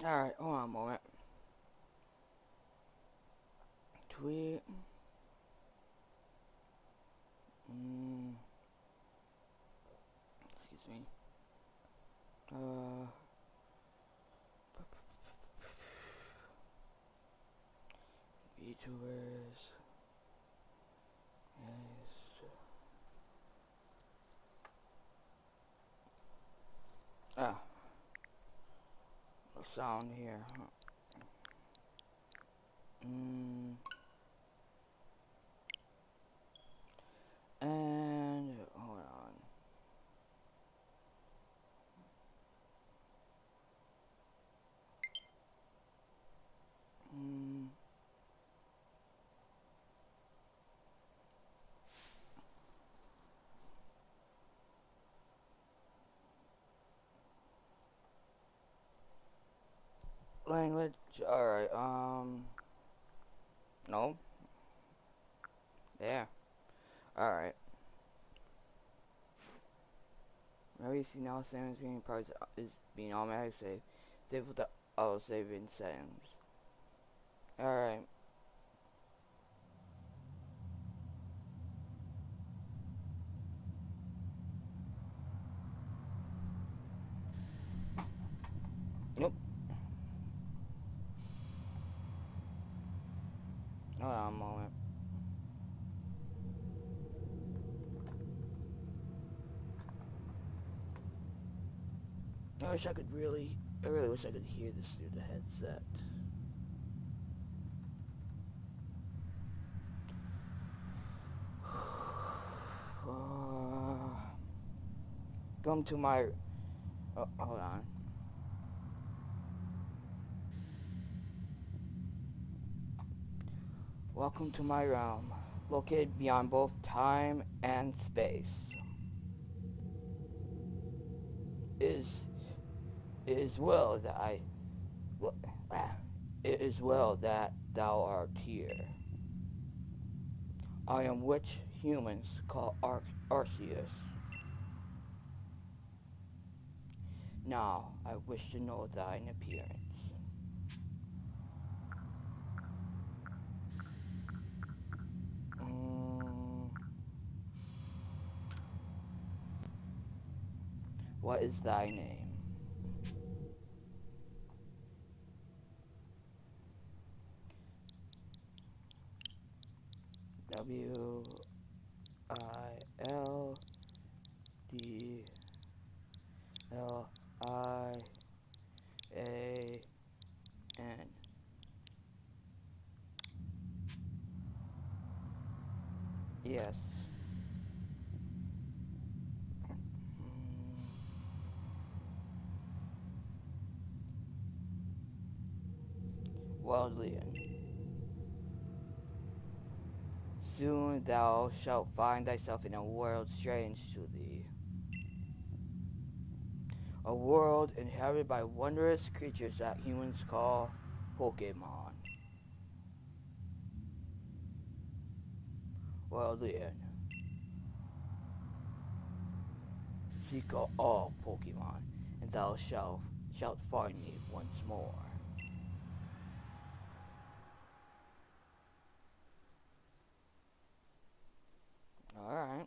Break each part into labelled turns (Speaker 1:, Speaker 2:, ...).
Speaker 1: Alright, hold on a moment. Tweet. Excuse me. VTubers. Yes. Ah. No sound here. And hold on. Language. Alright, no. There. Alright. Now you see now Sam is being automatic save. Save with the auto save in settings. Alright. Nope. Hold on a moment. I really wish I could hear this through the headset. Come to my, hold on. Welcome to my realm, located beyond both time and space. It is well that thou art here. I am which humans call Arceus. Now, I wish to know thine appearance. What is thy name? Wildlian. Yes. Wildlian. Soon thou shalt find thyself in a world strange to thee. A world inhabited by wondrous creatures that humans call Pokemon. Wildlian. Seek out all Pokemon, and thou shalt find me once more. Alright.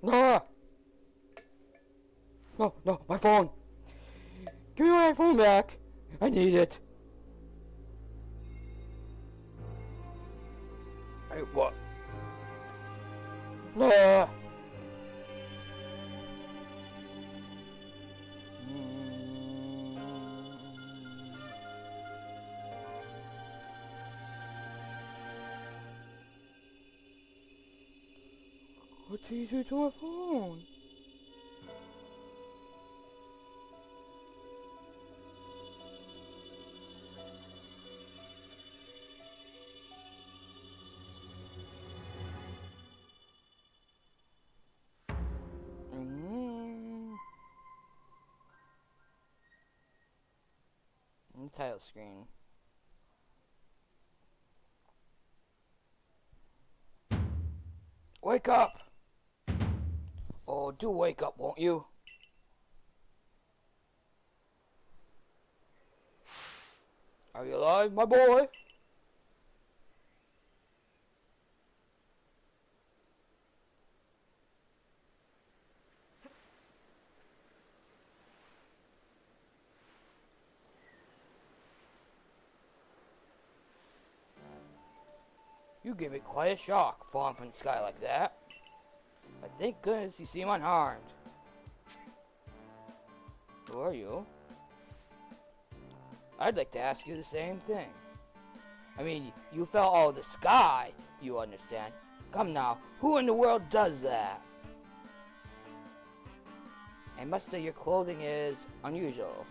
Speaker 1: Ah! No, my phone! Give me my phone back! I need it! Hey, what? Ah! What did you do to my phone? Title screen. Wake up! Oh, do wake up, won't you? Are you alive, my boy? You give me quite a shock, falling from the sky like that. But thank goodness you seem unharmed. Who are you? I'd like to ask you the same thing. I mean, you fell out of the sky, you understand. Come now, who in the world does that? I must say your clothing is unusual.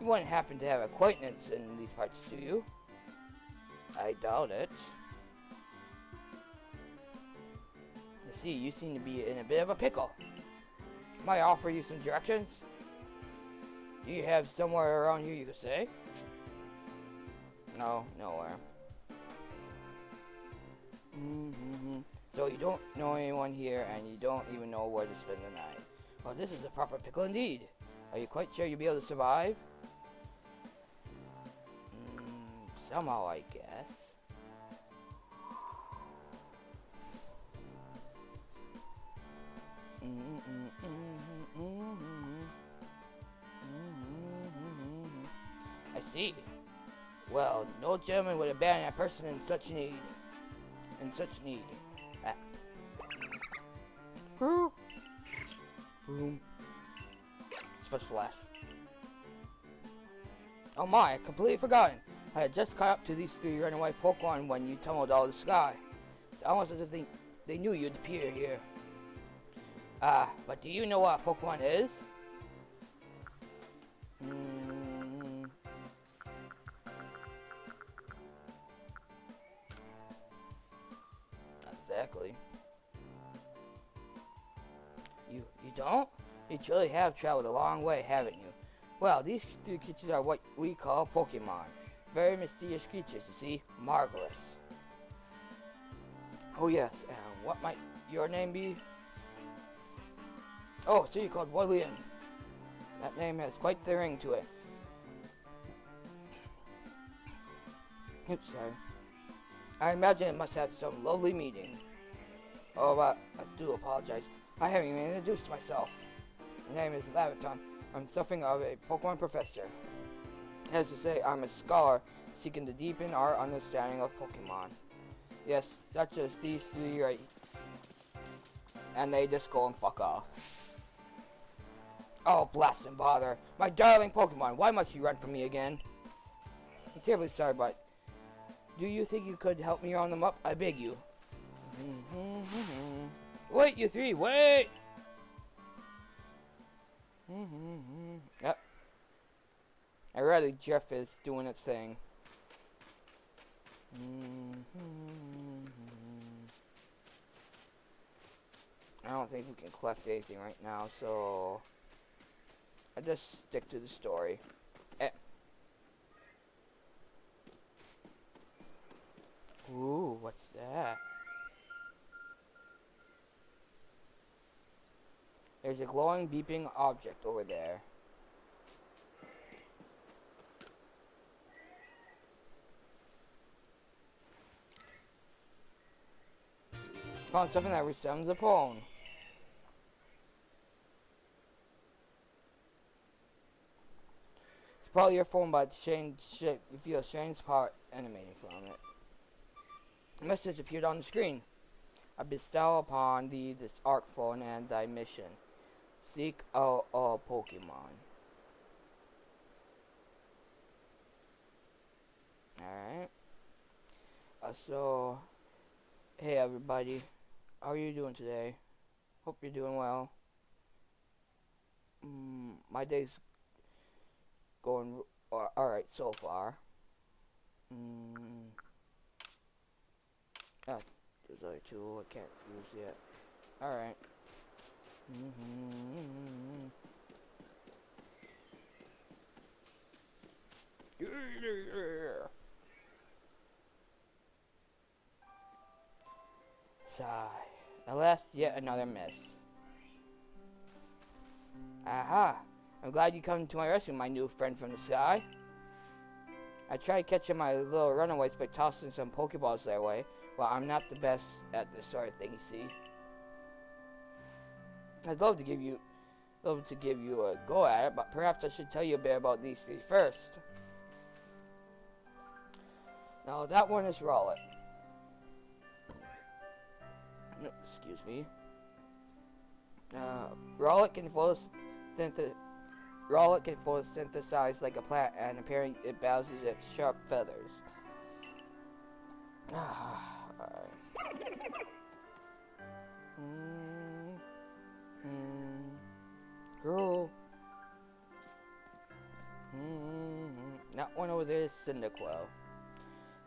Speaker 1: You wouldn't happen to have acquaintance in these parts, do you? I doubt it. You see, you seem to be in a bit of a pickle. Might I offer you some directions? Do you have somewhere around here you could stay? No, nowhere. So you don't know anyone here, and you don't even know where to spend the night. Well, this is a proper pickle indeed. Are you quite sure you'll be able to survive? Somehow, I guess. I see. Well, no gentleman would abandon a person in such need. Boom. Special flash. Oh my, I completely forgotten. I had just caught up to these three runaway Pokemon when you tumbled out of the sky. It's almost as if they knew you'd appear here. But do you know what a Pokemon is? Not exactly. You don't? You truly have traveled a long way, haven't you? Well, these three creatures are what we call Pokemon. Very mysterious creatures, you see. Marvelous. Oh yes, and what might your name be? Oh, so you're called William. That name has quite the ring to it. Oops, sorry. I imagine it must have some lovely meaning. Oh, but I do apologize. I haven't even introduced myself. My name is Laviton. I'm something of a Pokemon professor. As to say, I'm a scholar seeking to deepen our understanding of Pokemon. Yes, such as these three right. And they just go and fuck off. Oh, blast and bother. My darling Pokemon, why must you run from me again? I'm terribly sorry, but do you think you could help me round them up? I beg you. Wait, you three, wait! Yep. Already, Jeff is doing its thing. I don't think we can collect anything right now, so I just stick to the story. Ooh, what's that? There's a glowing, beeping object over there. Found something that resembles a phone. It's probably your phone, but it's changed shape. You feel a strange power emanating from it. A message appeared on the screen. I bestow upon thee this arc phone and thy mission. Seek out all Pokemon. Alright. So, hey everybody. How are you doing today? Hope you're doing well. My day's going alright so far. There's other two I can't use yet. Alright. Sigh. At last, yet another miss. Aha! I'm glad you come to my rescue, my new friend from the sky. I tried catching my little runaways by tossing some Pokeballs their way. Well, I'm not the best at this sort of thing, you see. I'd love to give you a go at it, but perhaps I should tell you a bit about these three first. Now, that one is Rowlet. No, excuse me. Rowlet can photosynthesize like a plant, and apparently it battles its sharp feathers. Girl. That one over there is Cyndaquil.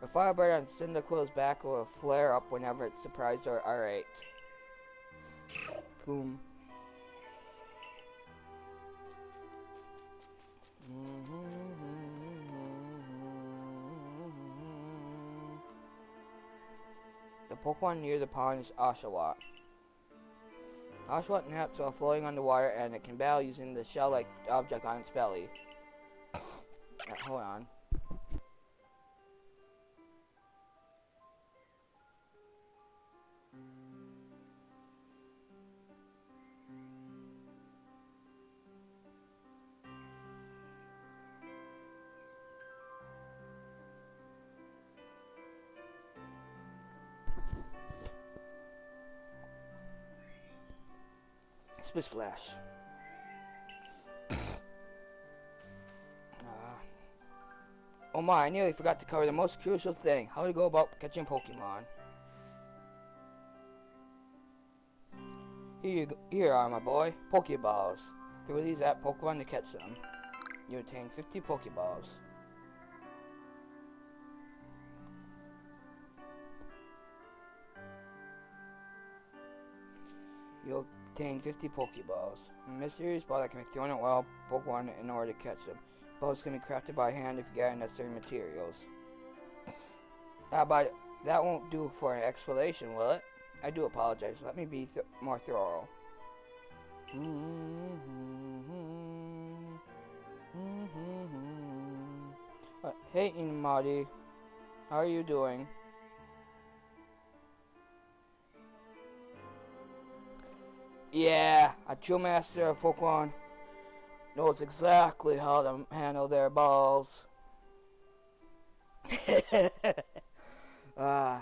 Speaker 1: The firebird on Cyndaquil's back will flare up whenever it's surprised or irate. Boom. The Pokemon near the pond is Oshawott. Oshawott naps while floating underwater, and it can battle using the shell-like object on its belly. Hold on. Splish Splash. Oh my, I nearly forgot to cover the most crucial thing. How to go about catching Pokemon. Here are, my boy. Pokeballs. Throw these at Pokemon to catch them. You obtain 50 Pokeballs. You'll obtain 50 Pokeballs. A mysterious ball that can be thrown at wild Pokemon in order to catch them. Balls can be crafted by hand if you get necessary materials. But that won't do for an explanation, will it? I do apologize. Let me be more thorough. Hey, Inmati. How are you doing? Yeah, a true master of Pokemon knows exactly how to handle their balls. Now,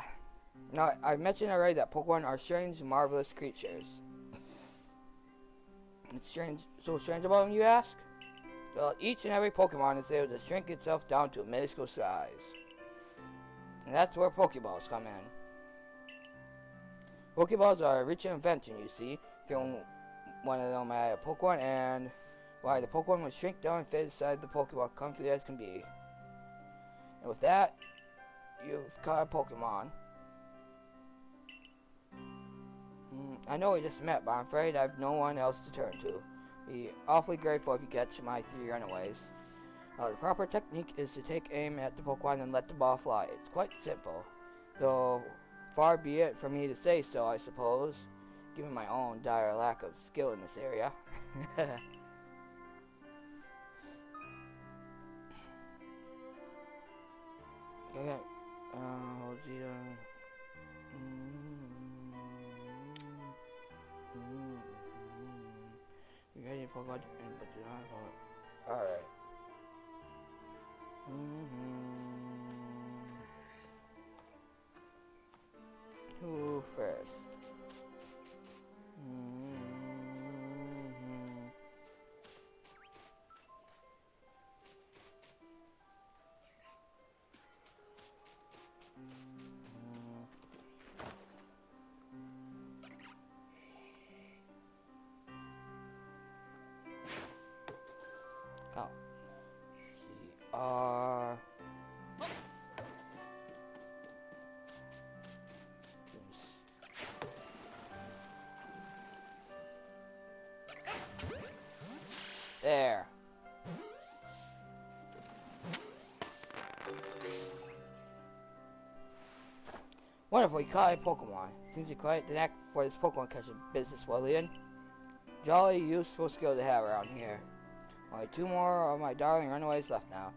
Speaker 1: I mentioned already that Pokemon are strange, marvelous creatures. It's strange, so strange about them, you ask? Well, each and every Pokemon is able to shrink itself down to a minuscule size. And that's where Pokeballs come in. Pokeballs are a rich invention, you see. Throw one of them at a Pokemon, and why the Pokemon will shrink down and fit inside the Pokeball comfy as can be. And with that, you've caught a Pokemon. I know we just met, but I'm afraid I have no one else to turn to. Be awfully grateful if you catch my 3 runaways. The proper technique is to take aim at the Pokemon and let the ball fly. It's quite simple, though far be it for me to say so, I suppose, given my own dire lack of skill in this area. Okay, you ready to Pokemon? But you don't have alright. Who first? Oh. C-R Wonderful, you caught a Pokemon. Seems you're quite the knack for this Pokemon catching business, William. Jolly, useful skill to have around here. Only 2 more of my darling runaways left now.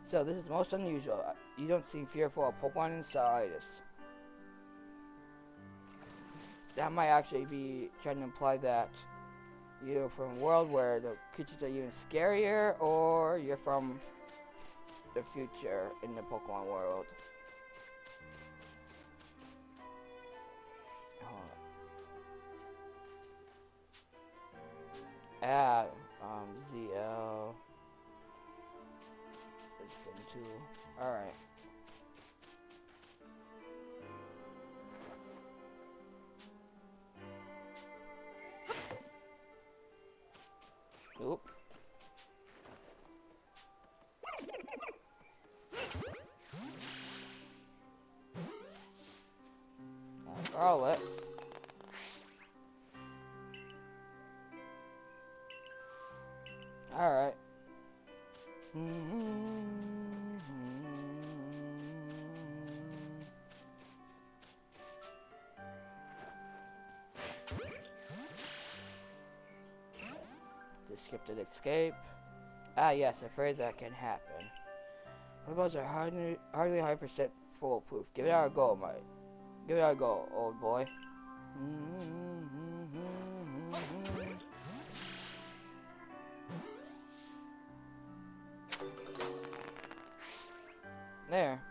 Speaker 1: So, this is most unusual. You don't seem fearful of Pokemon inside us. That might actually be trying to imply that you're from a world where the creatures are even scarier, or you're from the future in the Pokemon world. ZL. It's getting 2. Alright. Oop. Scarlet. Alright. Scripted escape. Ah, yes, afraid that can happen. Pokeballs are hardly 100% foolproof. Give it a go, mate. Give it a go, old boy. There.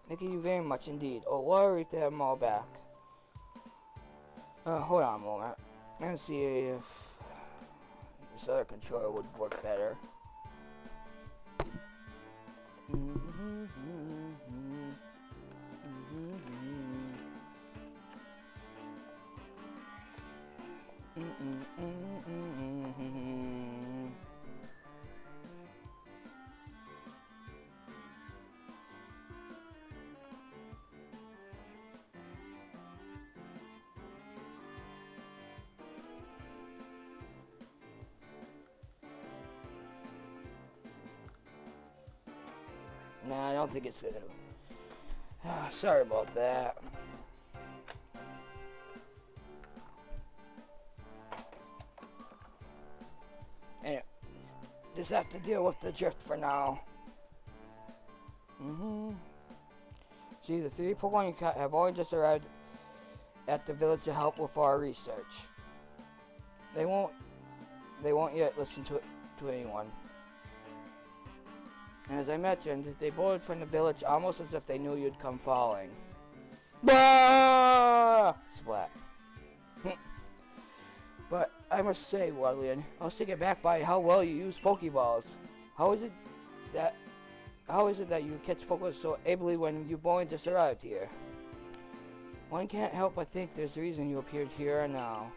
Speaker 1: Thank you very much indeed. Oh, worry to have them all back. Hold on a moment. Let me see if this other controller would work better. Nah, I don't think it's gonna. Sorry about that. Anyway, just have to deal with the drift for now. See, the 3 Pokemon you caught have all just arrived at the village to help with our research. They won't yet listen to anyone. And as I mentioned, they bolted from the village almost as if they knew you'd come falling. Bah! Splat. But I must say, Wadlian, I was taken back by how well you use Pokeballs. How is it that you catch Pokeballs so ably when you've only just arrived here? One can't help but think there's a reason you appeared here and now.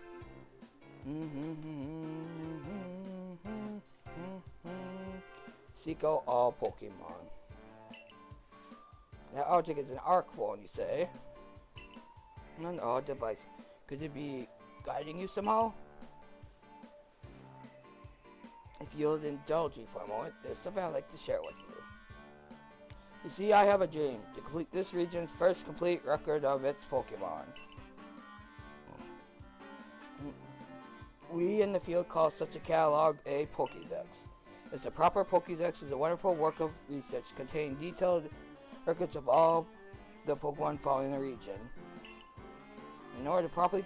Speaker 1: Seek out all Pokemon. That object is an arc phone, you say? An odd device. Could it be guiding you somehow? If you'll indulge me for a moment, there's something I'd like to share with you. You see, I have a dream to complete this region's first complete record of its Pokemon. We in the field call such a catalog a Pokédex. It's a proper Pokédex is a wonderful work of research containing detailed records of all the Pokemon found in the region. In order to properly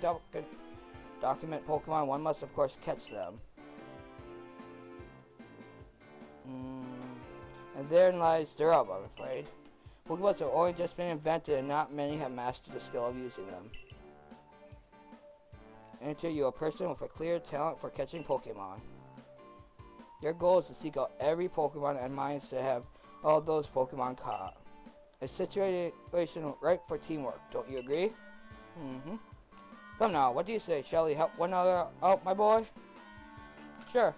Speaker 1: document Pokemon, one must of course catch them. And therein lies the rub, I'm afraid. Pokeballs have only just been invented and not many have mastered the skill of using them. Enter you a person with a clear talent for catching Pokemon. Your goal is to seek out every Pokemon and mine is to have all those Pokemon caught. A situation ripe for teamwork, don't you agree? Come now, what do you say? Shall we help one another out, my boy? Sure.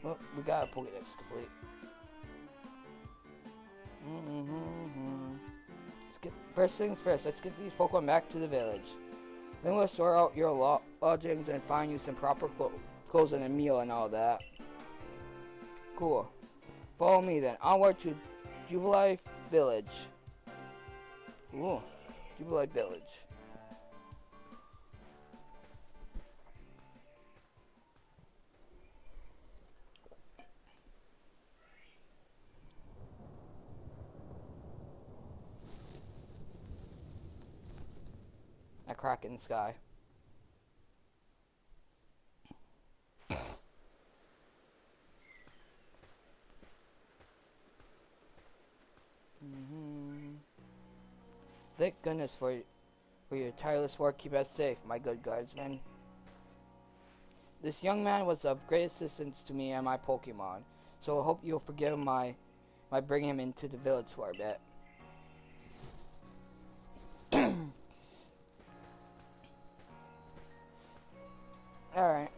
Speaker 1: Well, we got a Pokédex complete. First things first, let's get these Pokemon back to the village. Then we'll sort out your lodgings and find you some proper clothes and a meal and all that. Cool. Follow me then. Onward to Jubilife Village. Ooh, Jubilife Village. A crack in the sky. Thank goodness for your tireless work. Keep us safe, my good guardsmen. This young man was of great assistance to me and my Pokemon, so I hope you'll forgive my bringing him into the village for a bit. Alright.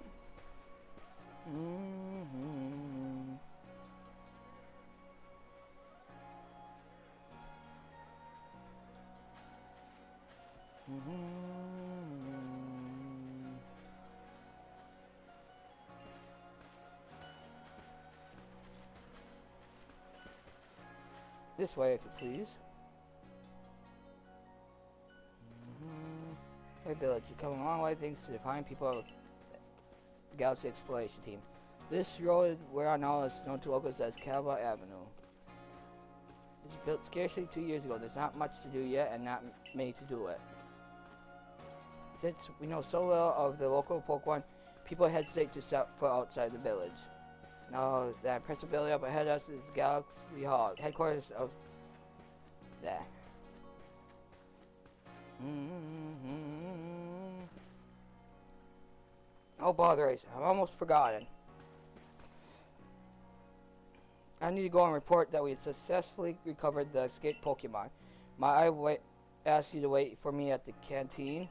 Speaker 1: This way, if you please. Hey, village, you've come a long way thanks to the fine people of the Galaxy Exploration Team. This road we're on now is known to locals as Calva Avenue. It was built scarcely 2 years ago. There's not much to do yet and not many to do it. Since we know so little of the local Pokemon, people hesitate to set foot outside the village. Now, that impressive building up ahead of us is Galaxy Hall, headquarters of that. Oh bother, I've almost forgotten. I need to go and report that we successfully recovered the escaped Pokemon. Might I ask you to wait for me at the canteen?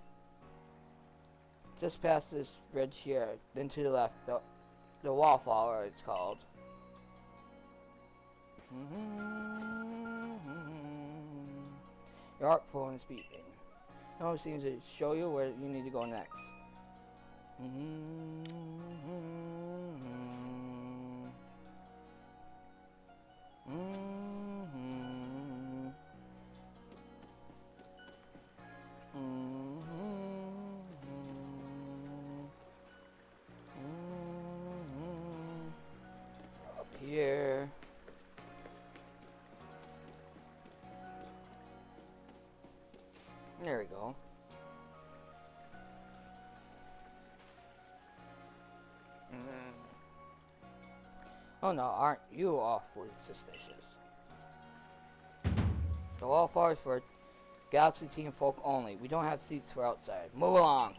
Speaker 1: Just past this bridge here, then to the left, the wallflower it's called. Your ARC phone is beeping. Now it seems to show you where you need to go next. Up here. There we go. Oh no, aren't you awfully suspicious? The wallflower is for Galaxy Team folk only. We don't have seats for outside. Move along.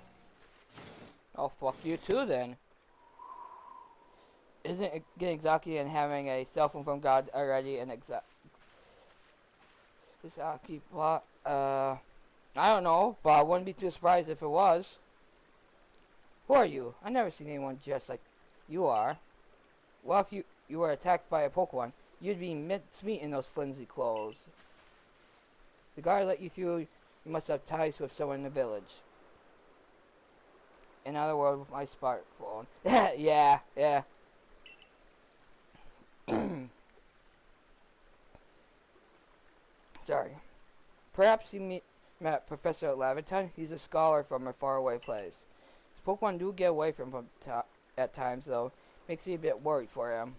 Speaker 1: Oh, fuck you too then. Isn't it getting Isakied and having a cell phone from God already an Isakied plot? I don't know, but I wouldn't be too surprised if it was. Who are you? I've never seen anyone dressed like you are. Well, if you were attacked by a Pokemon, you'd be mincemeat in those flimsy clothes. The guard let you through. You must have ties with someone in the village. In other words, with my smartphone. yeah. Sorry. Perhaps you met Professor Laventon. He's a scholar from a faraway place. His Pokemon do get away from him at times, though. Makes me a bit worried for him.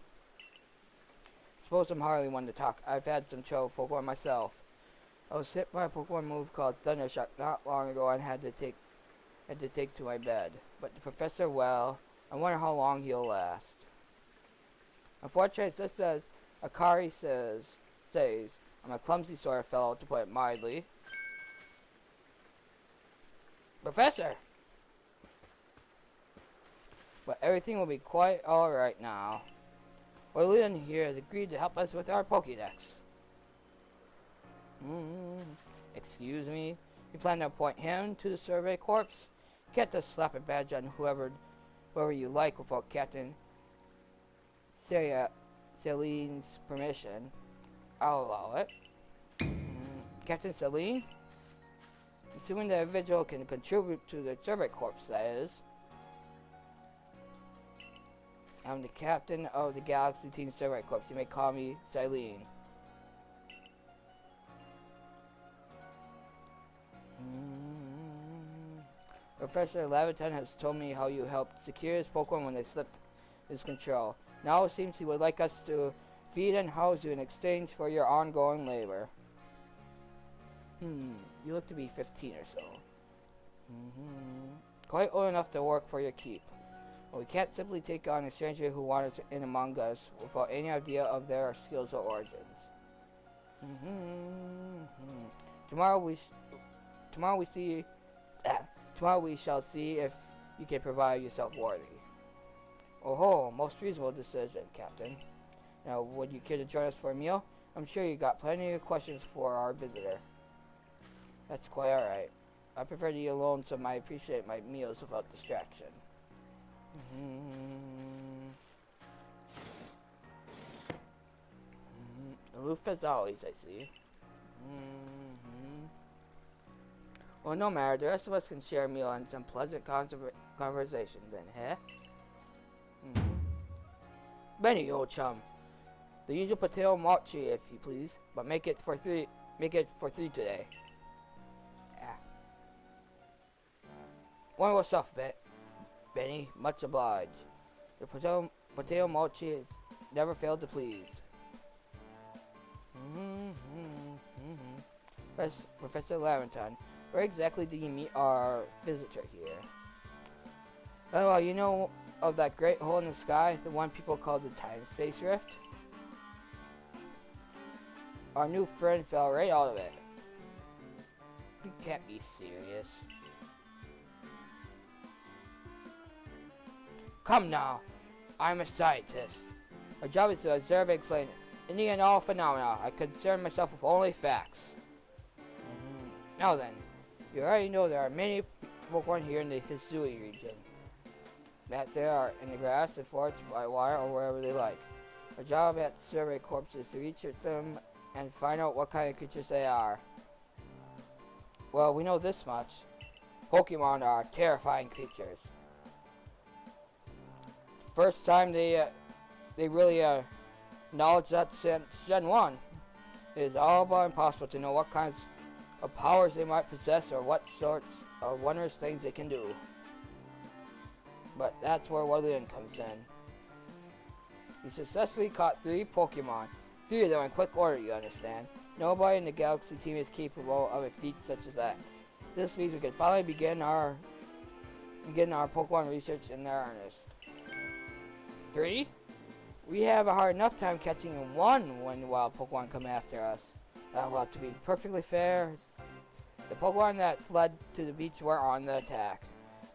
Speaker 1: Suppose I'm hardly one to talk. I've had some trouble with Pokemon myself. I was hit by a Pokemon move called Thundershock not long ago and had to take to my bed. But the professor, well, I wonder how long he'll last. Unfortunately, just as Akari says, I'm a clumsy sort of fellow, to put it mildly. Professor! But everything will be quite alright now. Orlean here has agreed to help us with our Pokédex. Excuse me? You plan to appoint him to the Survey Corps? You can't just slap a badge on whoever you like without Captain Celine's permission. I'll allow it. Captain Celine? Assuming the individual can contribute to the Survey Corps, that is. I'm the captain of the Galaxy Team Survey Corps. You may call me Silene. Professor Laviton has told me how you helped secure his Pokemon when they slipped his control. Now it seems he would like us to feed and house you in exchange for your ongoing labor. You look to be 15 or so. Quite old enough to work for your keep. But we can't simply take on a stranger who wanders in among us without any idea of their skills or origins. Tomorrow we shall see if you can provide yourself worthy. Oh ho, most reasonable decision, Captain. Now, would you care to join us for a meal? I'm sure you got plenty of questions for our visitor. That's quite alright. I prefer to eat alone, so I appreciate my meals without distraction. Aloof as always, I see. Well, no matter. The rest of us can share a meal and some pleasant conversation then, huh? Benny, old chum. The usual potato mochi, if you please, but make it for three today. One more soft bit. Benny, much obliged. The potato mochi has never failed to please. Professor Laventon, where exactly do you meet our visitor here? Oh, well, you know of that great hole in the sky, the one people call the time-space rift? Our new friend fell right out of it. You can't be serious. Come now, I'm a scientist. My job is to observe and explain any and all phenomena. I concern myself with only facts. Now then, you already know there are many Pokemon here in the Hisui region. That they are in the grass, the forest, by water, or wherever they like. Our job at Survey Corps is to research them and find out what kind of creatures they are. Well, we know this much. Pokemon are terrifying creatures. First time they really acknowledge that since Gen 1. It is all but impossible to know what kinds of powers they might possess or what sorts of wondrous things they can do. But that's where Woodland comes in. He successfully caught 3 Pokemon. 3 of them in quick order, you understand. Nobody in the Galaxy team is capable of a feat such as that. This means we can finally begin our Pokemon research in earnest. 3? We have a hard enough time catching 1 when the wild Pokemon come after us. Well, to be perfectly fair, the Pokemon that fled to the beach were on the attack.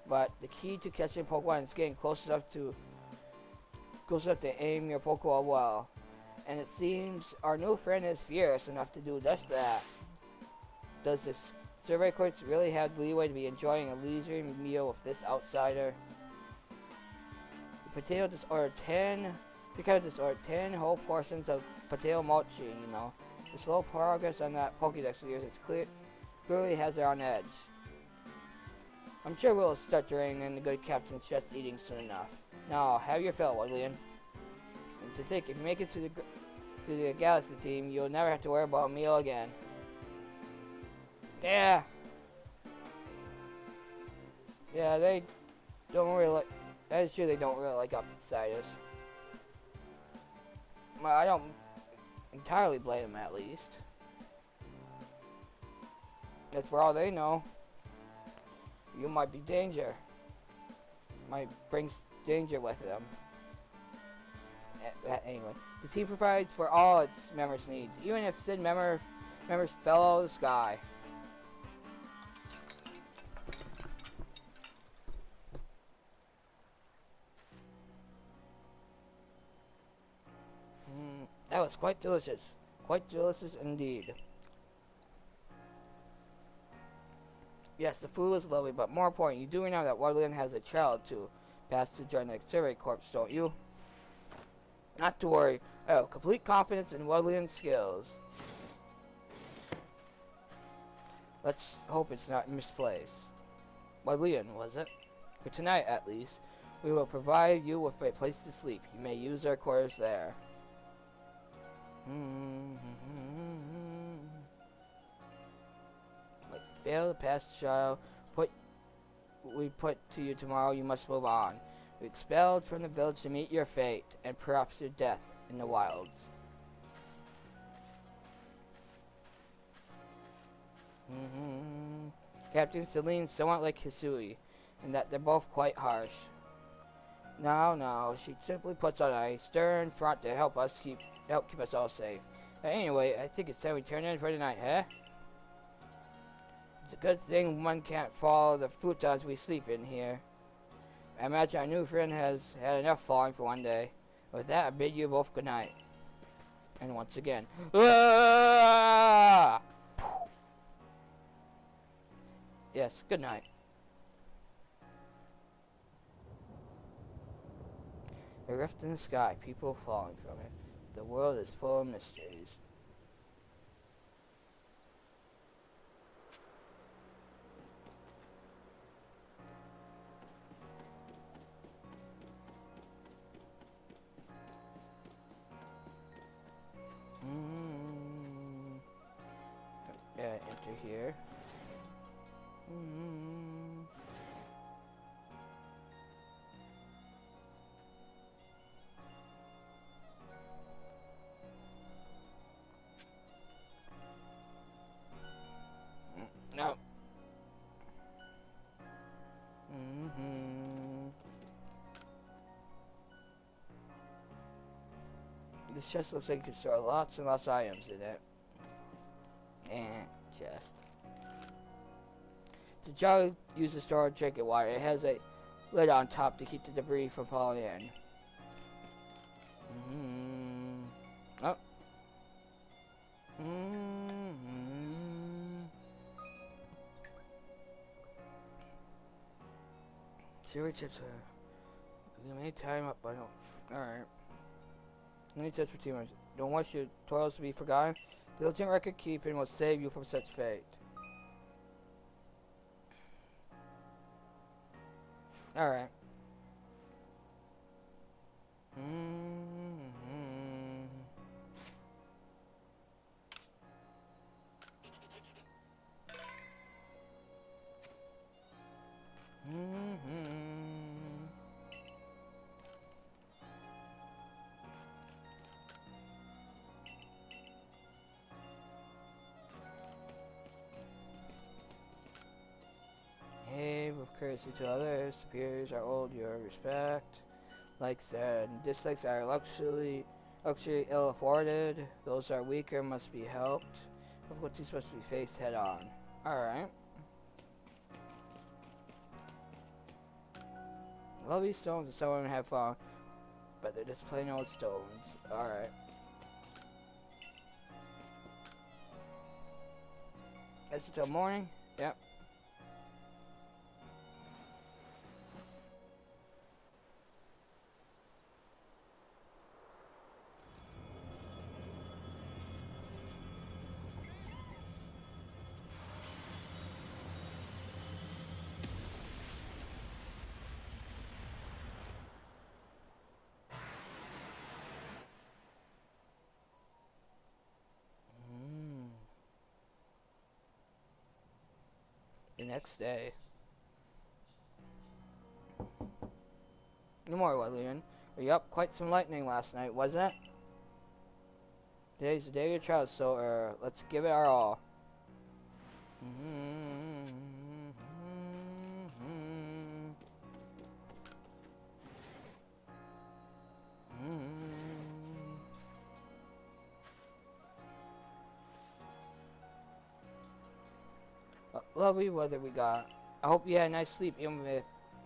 Speaker 1: But the key to catching Pokemon is getting close enough to aim your Pokeball well. And it seems our new friend is fierce enough to do just that. Does this Survey Corps really have leeway to be enjoying a leisurely meal with this outsider? The potato just ordered 10 whole portions of potato mochi, you know. The slow progress on that Pokédex of yours is clearly has it on edge. I'm sure we'll start during and the good captain's just eating soon enough. Now, have your fill, Woodland. And to think, if you make it to the Galaxy team, you'll never have to worry about a meal again. Yeah, they don't really like. That is true. They don't really like outsiders. Well, I don't entirely blame them, at least. That's for all they know. You might be danger. Might bring danger with them. Anyway, the team provides for all its members' needs, even if said members fell out of the sky. That was quite delicious. Quite delicious indeed. Yes, the food was lovely, but more important, you do know that Woodland has a child to pass to join the Survey Corps, don't you? Not to worry, I have complete confidence in Woodland's skills. Let's hope it's not misplaced. Well, Leon, was it? For tonight, at least, we will provide you with a place to sleep. You may use our quarters there. But fail to pass the trial we put to you tomorrow, you must move on. You're expelled from the village to meet your fate, and perhaps your death in the wilds. Captain Celine is somewhat like Hisui, in that they're both quite harsh. No, she simply puts on a stern front to help keep us all safe. But anyway, I think it's time we turn in for the night, huh? It's a good thing one can't follow the futons we sleep in here. I imagine our new friend has had enough falling for one day. With that, I bid you both good night. And once again, ah! Yes, good night. A rift in the sky, people falling from it. The world is full of mysteries. Enter here. No. This chest looks like you can store lots and lots of items in it. And chest. The jar uses stored drinking water. It has a lid on top to keep the debris from falling in. Oh. Zero chips are. You may time up, but no. Alright. Many tips for teamers. Don't want your toils to be forgotten. Diligent record keeping will save you from such fate. Alright. With courtesy to others, superiors are owed your respect. Likes and dislikes are luxury ill afforded. Those are weaker must be helped. Difficulties must be faced head on. Alright. Lovely stones that someone have found, but they're just plain old stones. Alright. That's until morning? Yep. The next day. No more, Leon. Were you up quite some lightning last night, wasn't it? Today's the day of your trial, so let's give it our all. Lovely weather we got. I hope you had a nice sleep, even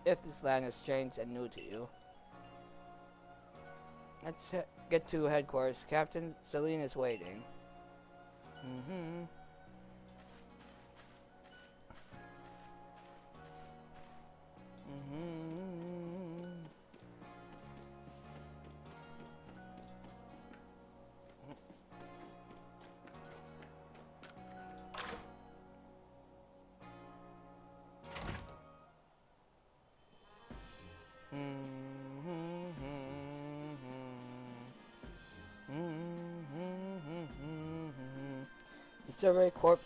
Speaker 1: if this land is strange and new to you. Let's get to headquarters. Captain Celine is waiting. Survey Corps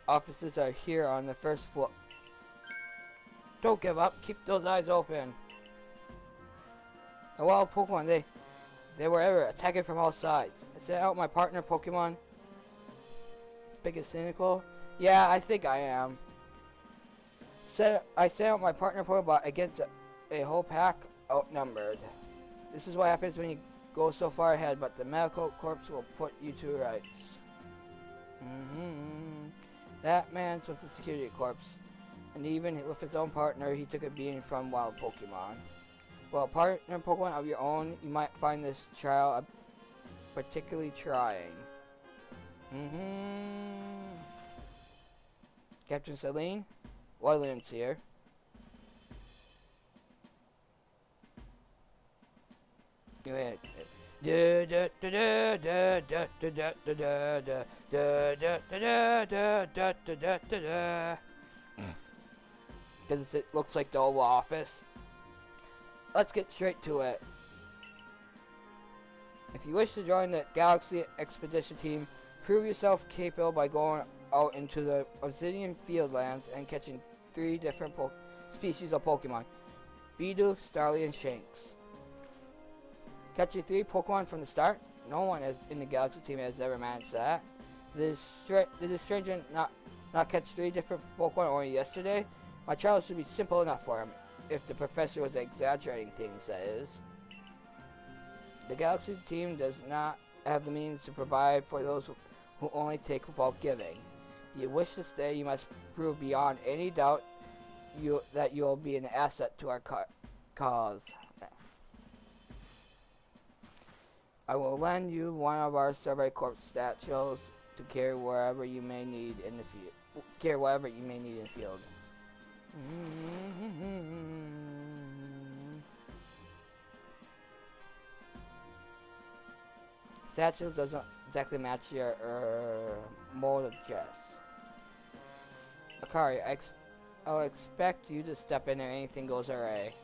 Speaker 1: offices are here on the first floor. Don't give up. Keep those eyes open. A wild Pokemon, they were ever attacking from all sides. I sent out my partner Pokemon. Biggest Cyndaquil? Yeah, I think I am. I sent out my partner Pokemon against a whole pack outnumbered. This is what happens when you go so far ahead, but the medical corps will put you to rights. That man's with the security corps, and even with his own partner, he took a beating from wild Pokemon. Well, partner Pokemon of your own, you might find this trial particularly trying. Captain Celine? Williams here. Go ahead. Because it looks like the Oval Office. Let's get straight to it. If you wish to join the Galaxy Expedition team, prove yourself capable by going out into the Obsidian Fieldlands and catching 3 different species of Pokemon. Bidoof, Starly, and Shanks. Catch your 3 Pokemon from the start? No one in the Galaxy team has ever managed that. Did this stranger not catch 3 different Pokemon only yesterday? My trial should be simple enough for him. If the professor was exaggerating things, that is. The Galaxy team does not have the means to provide for those who only take without giving. If you wish to stay, you must prove beyond any doubt that you'll be an asset to our cause. I will lend you one of our Survey Corps statues to carry wherever you may need in the field. Statue doesn't exactly match your mode of dress. Akari, I'll expect you to step in if anything goes awry.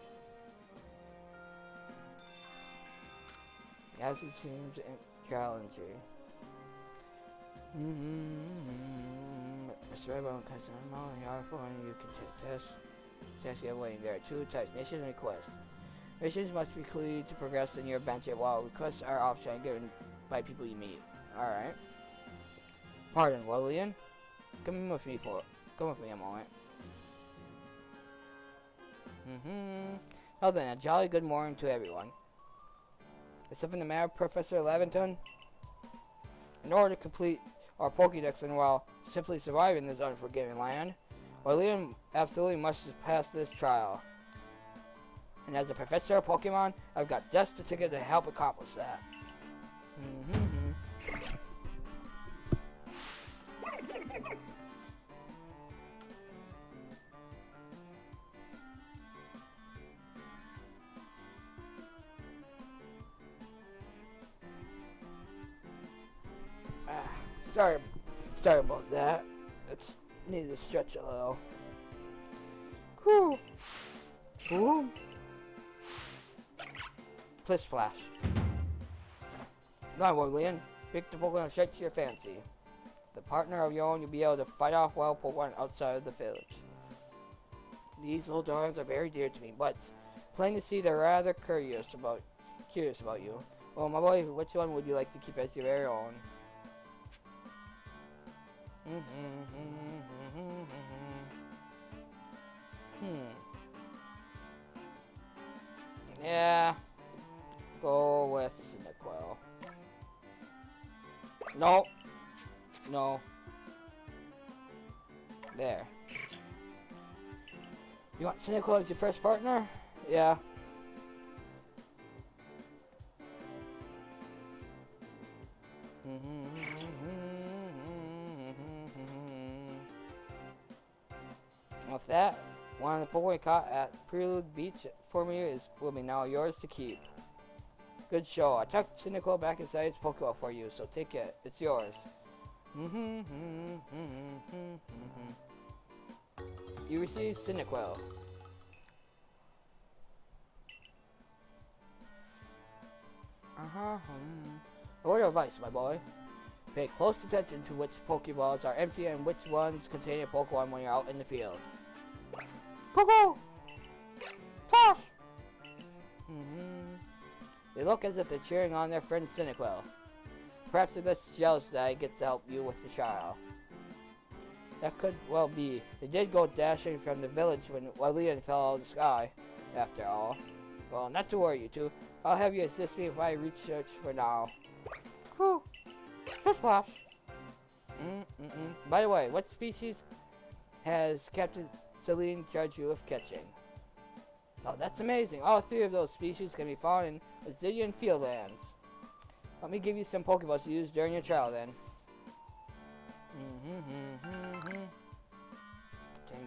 Speaker 1: Galaxy teams and challenging. Mr. Rebel has an amount and you can take tests waiting. There are 2 types, missions and requests. Missions must be completed to progress in your adventure, while requests are optional given by people you meet. Alright. Pardon, Lillian? Come with me a moment. Well then, a jolly good morning to everyone. Is something the matter, Professor Laventon? In order to complete our Pokédex and while simply surviving this unforgiving land, Lillian absolutely must pass this trial. And as a professor of Pokemon, I've got just the ticket to help accomplish that. Sorry about that. It's need to stretch a little. Whew. Whew. Please flash. Come on, Lillian. Pick the Pokemon straight to your fancy. The partner of your own, you'll be able to fight off wild Pokemon outside of the village. These little darlings are very dear to me, but plain to see they're rather curious about you. Well, my boy, which one would you like to keep as your very own? Yeah. Go with Cyndaquil. No. No. There. You want Cyndaquil as your first partner? Yeah. With that, one of the Pokemon caught at Prelude Beach for me will be now yours to keep. Good show. I tucked Cyndaquil back inside its Pokeball for you, so take it. It's yours. You received Cyndaquil. A word of advice, my boy. Pay close attention to which Pokeballs are empty and which ones contain a Pokemon when you're out in the field. Go! Flash! They look as if they're cheering on their friend Cyndaquil. Perhaps they're just jealous that I get to help you with the trial. That could well be. They did go dashing from the village when Lillian fell out of the sky, after all. Well, not to worry, you two. I'll have you assist me if I research for now. Whew. Just Flash. By the way, what species has Captain Celine charged you with catching? Oh, that's amazing. All three of those species can be found in Brazilian fieldlands. Let me give you some Pokeballs to use during your trial then.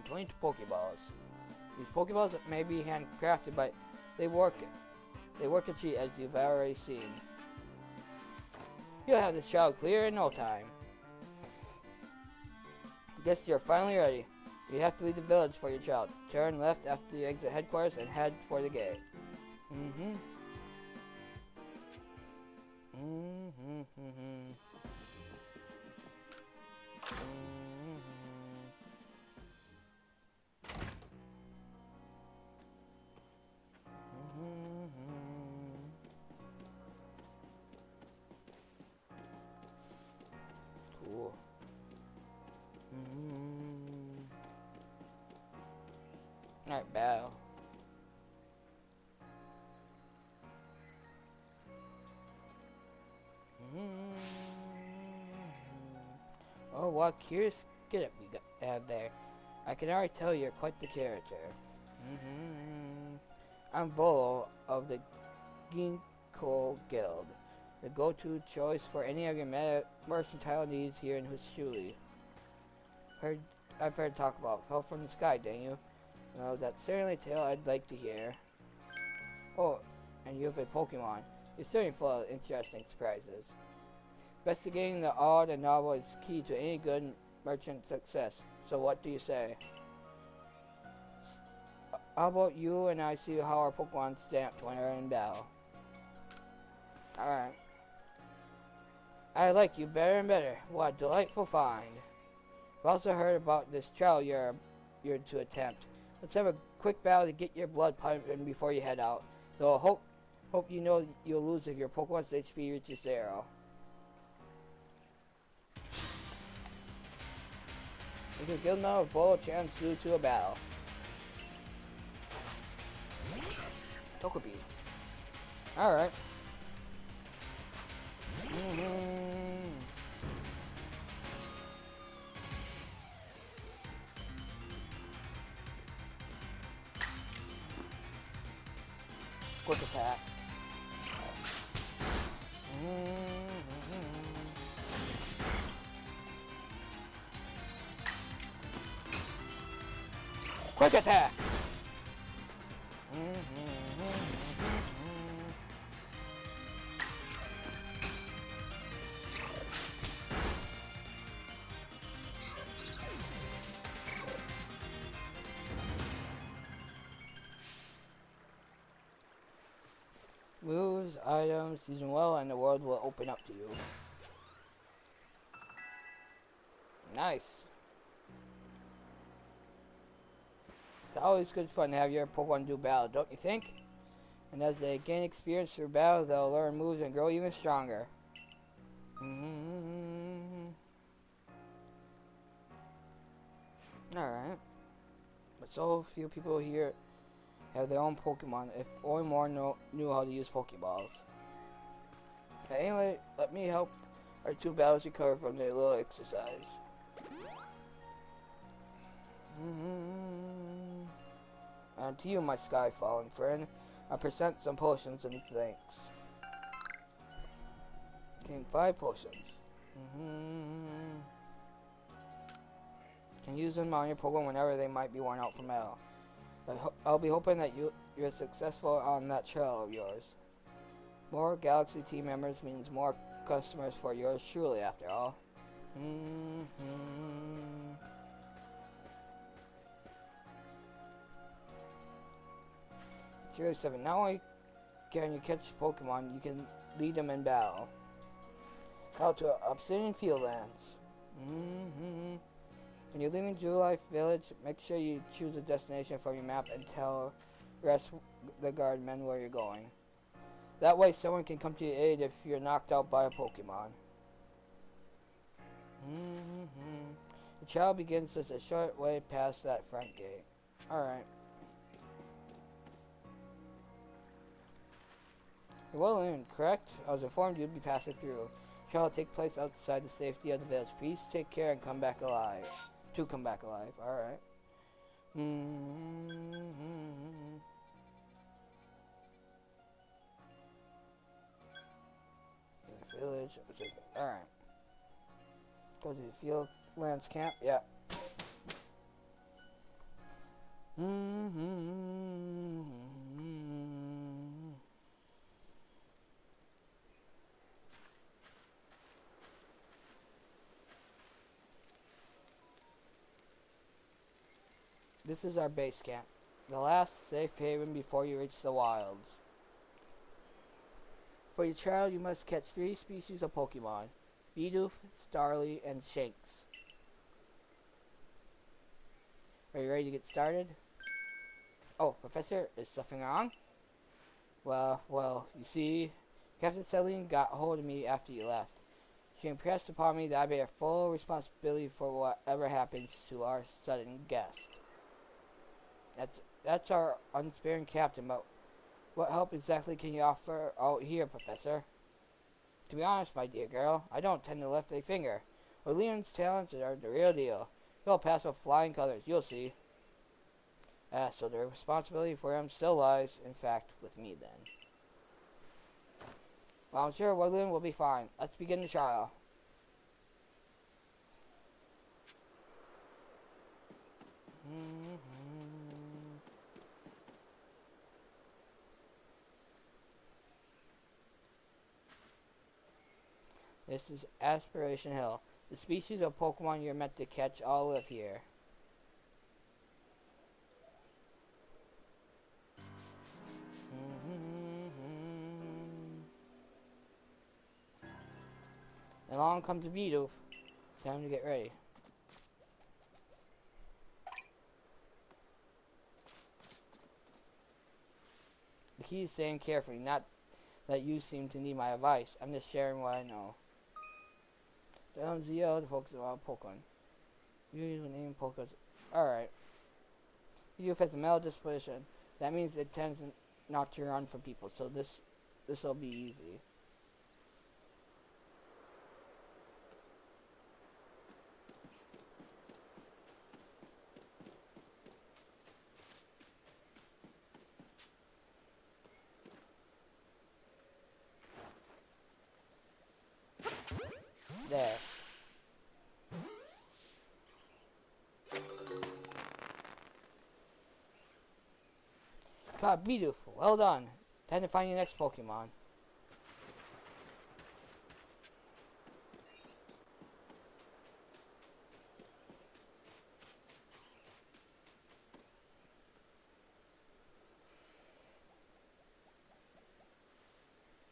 Speaker 1: 20 Pokeballs. These Pokeballs may be handcrafted, but they work a treat, as you've already seen. You'll have this trial clear in no time. Guess you're finally ready. You have to leave the village for your trial. Turn left after you exit headquarters and head for the gate. Cool. Alright, bow. Oh, what curious get-up you have there. I can already tell you're quite the character. I'm Volo of the Ginkgo Guild, the go-to choice for any of your mercantile needs here in Hushuli. I've heard talk about fell from the sky, didn't you? Well, that's certainly a tale I'd like to hear. Oh, and you have a Pokemon. You're certainly full of interesting surprises. Investigating the odd and novel is key to any good merchant success. So what do you say? How about you and I see how our Pokemon stamped when they're in battle? Alright. I like you better and better. What a delightful find. I've also heard about this trial you're to attempt. Let's have a quick battle to get your blood pumping before you head out. Though I hope you know you'll lose if your Pokemon's HP reaches 0. You can give them a full chance to a battle. Togepi. Alright. Quick attack. Quick attack. Moves, items, use them well, and the world will open up to you. Nice. It's always good fun to have your Pokemon do battle, don't you think? And as they gain experience through battle, they'll learn moves and grow even stronger. Alright. But so few people here have their own Pokemon. If only more knew how to use Pokeballs. Anyway, let me help our two battles recover from their little exercise. And to you, my sky-falling friend, I present some potions and thanks. Gain 5 potions. Can use them on your Pokemon whenever they might be worn out from battle. I'll be hoping that you're successful on that trail of yours. More Galaxy team members means more customers for yours truly, after all. 07. Not only can you catch Pokemon, you can lead them in battle. Out to Obsidian Fieldlands. When you're leaving Jewel Life Village, make sure you choose a destination from your map and tell the guardmen where you're going. That way someone can come to your aid if you're knocked out by a Pokemon. The trail begins just a short way past that front gate. Alright. You're well in, correct? I was informed you'd be passing through. The trail will take place outside the safety of the village. Please take care and come back alive. To come back alive. Alright. Village. Alright. Go to the Fieldlands camp. Yeah. This is our base camp. The last safe haven before you reach the wilds. For your trial, you must catch 3 species of Pokemon. Bidoof, Starly, and Shanks. Are you ready to get started? Oh, Professor, is something wrong? Well, you see, Captain Celine got hold of me after you left. She impressed upon me that I bear full responsibility for whatever happens to our sudden guest. That's our unsparing captain, but what help exactly can you offer out here, Professor? To be honest, my dear girl, I don't tend to lift a finger. But Leon's talents are the real deal. He'll pass with flying colors, you'll see. So the responsibility for him still lies, in fact, with me then. Well, I'm sure Woodland will be fine. Let's begin the trial. This is Aspiration Hill. The species of Pokemon you're meant to catch all live here. Along comes the Bidoof. Time to get ready. The key is staying carefully, not that you seem to need my advice. I'm just sharing what I know. Zio to focus on Pokemon. You use name Pokemon. Alright. Bidoof has a metal disposition. That means it tends not to run from people, so this will be easy. There. God, Bidoof, well done. Time to find your next Pokemon.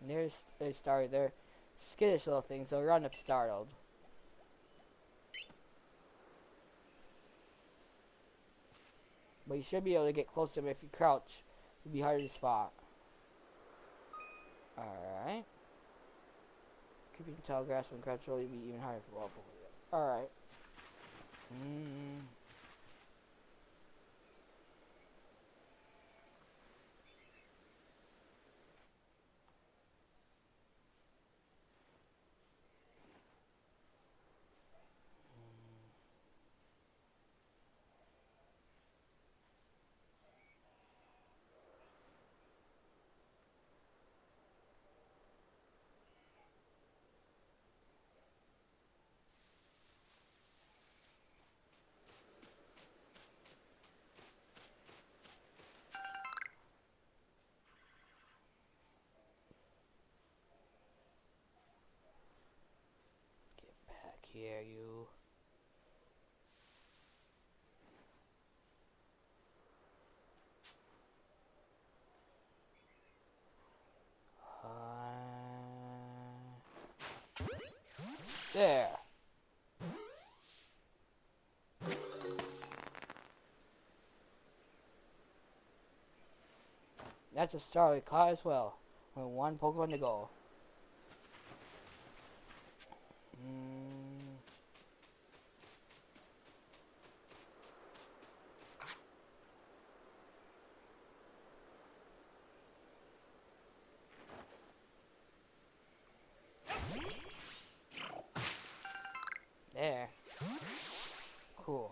Speaker 1: And there's a Starry. They're skittish little things, so run if startled. But you should be able to get close to them if you crouch. It'll be harder to spot. Alright. Keeping tall grass when crouched will be even harder for Waffle. Alright. Here, you. There. That's a star we caught as well. With one Pokemon to go. There. Cool.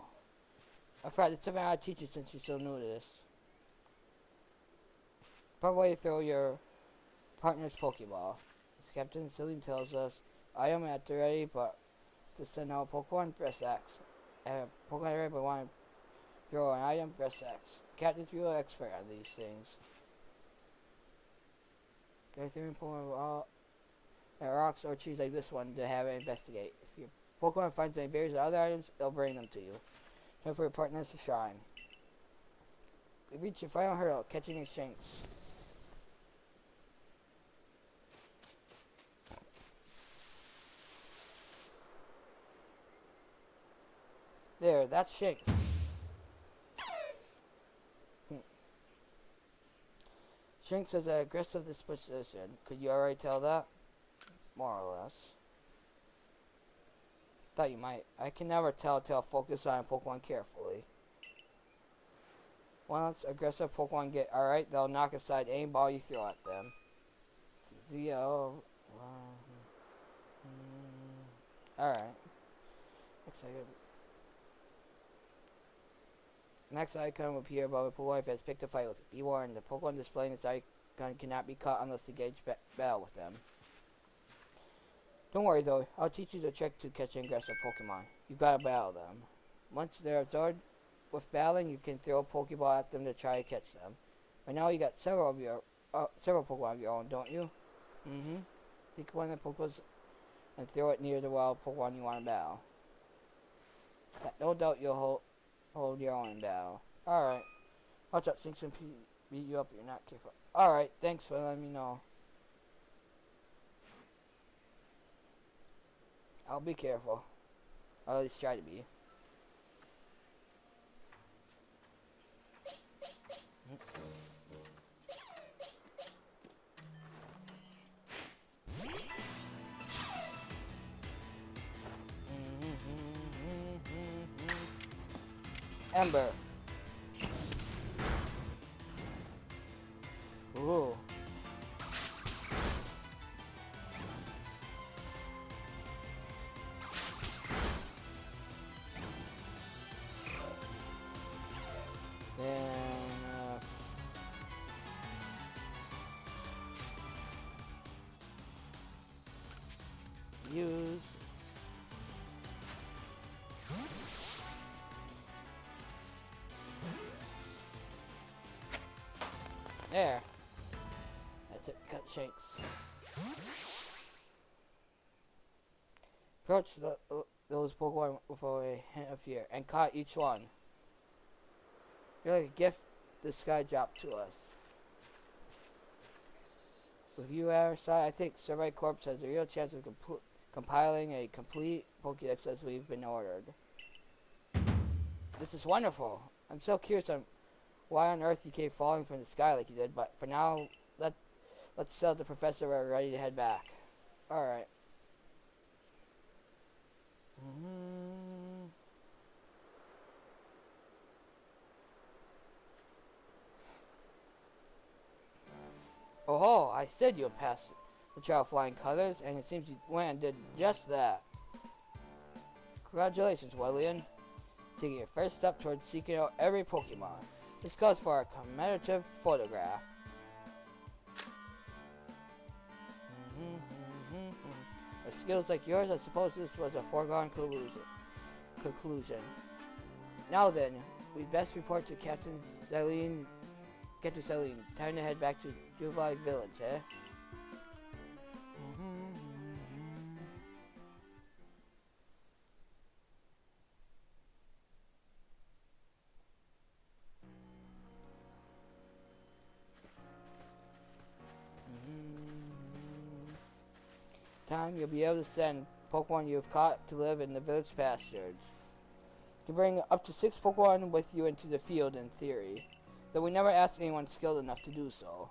Speaker 1: I forgot it's something I teach you since you're so new to this. Proper way to throw your partner's Pokeball. As Captain Celine tells us, I am at the ready, but to send out Pokemon, press X. Pokemon ready, but want to throw an item, press X. Captain's real expert on these things. Get throwing Pokemon at rocks or trees like this one to have it investigate. If your Pokemon finds any berries or other items, it'll bring them to you. Time for your partners to shine. We reach your final hurdle, catching your Shanks. There, that's Shanks. Shanks has an aggressive disposition. Could you already tell that? More or less. Thought you might. I can never tell till I focus on Pokemon carefully. Once aggressive Pokemon get alright, they'll knock aside any ball you throw at them. Zio. Alright. Next icon will appear above a Pokemon if it has picked a fight with it. Be warned, the Pokemon displaying this icon cannot be caught unless you engage battle with them. Don't worry though, I'll teach you the trick to catching aggressive Pokemon. You gotta battle them. Once they're absorbed with battling, you can throw a Pokeball at them to try to catch them. Right now you got several Pokemon of your own, don't you? Think one of the Pokeballs and throw it near the wild Pokemon you want to battle. No doubt you'll hold your own in battle. Alright. Watch out, Sinks and beat you up if you're not careful. Alright, thanks for letting me know. I'll be careful. I'll at least try to be. Ember. Ooh. Use there. That's it. Cut Shanks. Approach those Pokemon with a hint of fear and caught each one. You're like a gift the sky dropped to us. With you at our side, I think Survey Corps has a real chance of compiling a complete Pokédex as we've been ordered. This is wonderful. I'm so curious on why on earth you came falling from the sky like you did, but for now, let's tell the professor we're ready to head back. Alright. Oh, I said you'll pass the trial flying colors, and it seems you went and did just that. Congratulations, Willian. Taking your first step towards seeking out every Pokemon. This calls for a commemorative photograph. With skills like yours, I suppose this was a foregone conclusion. Now then, we'd best report to Captain Celine. Time to head back to Jubilife Village, eh? Time you'll be able to send Pokemon you have caught to live in the village pastures. You bring up to 6 Pokemon with you into the field in theory, though we never asked anyone skilled enough to do so.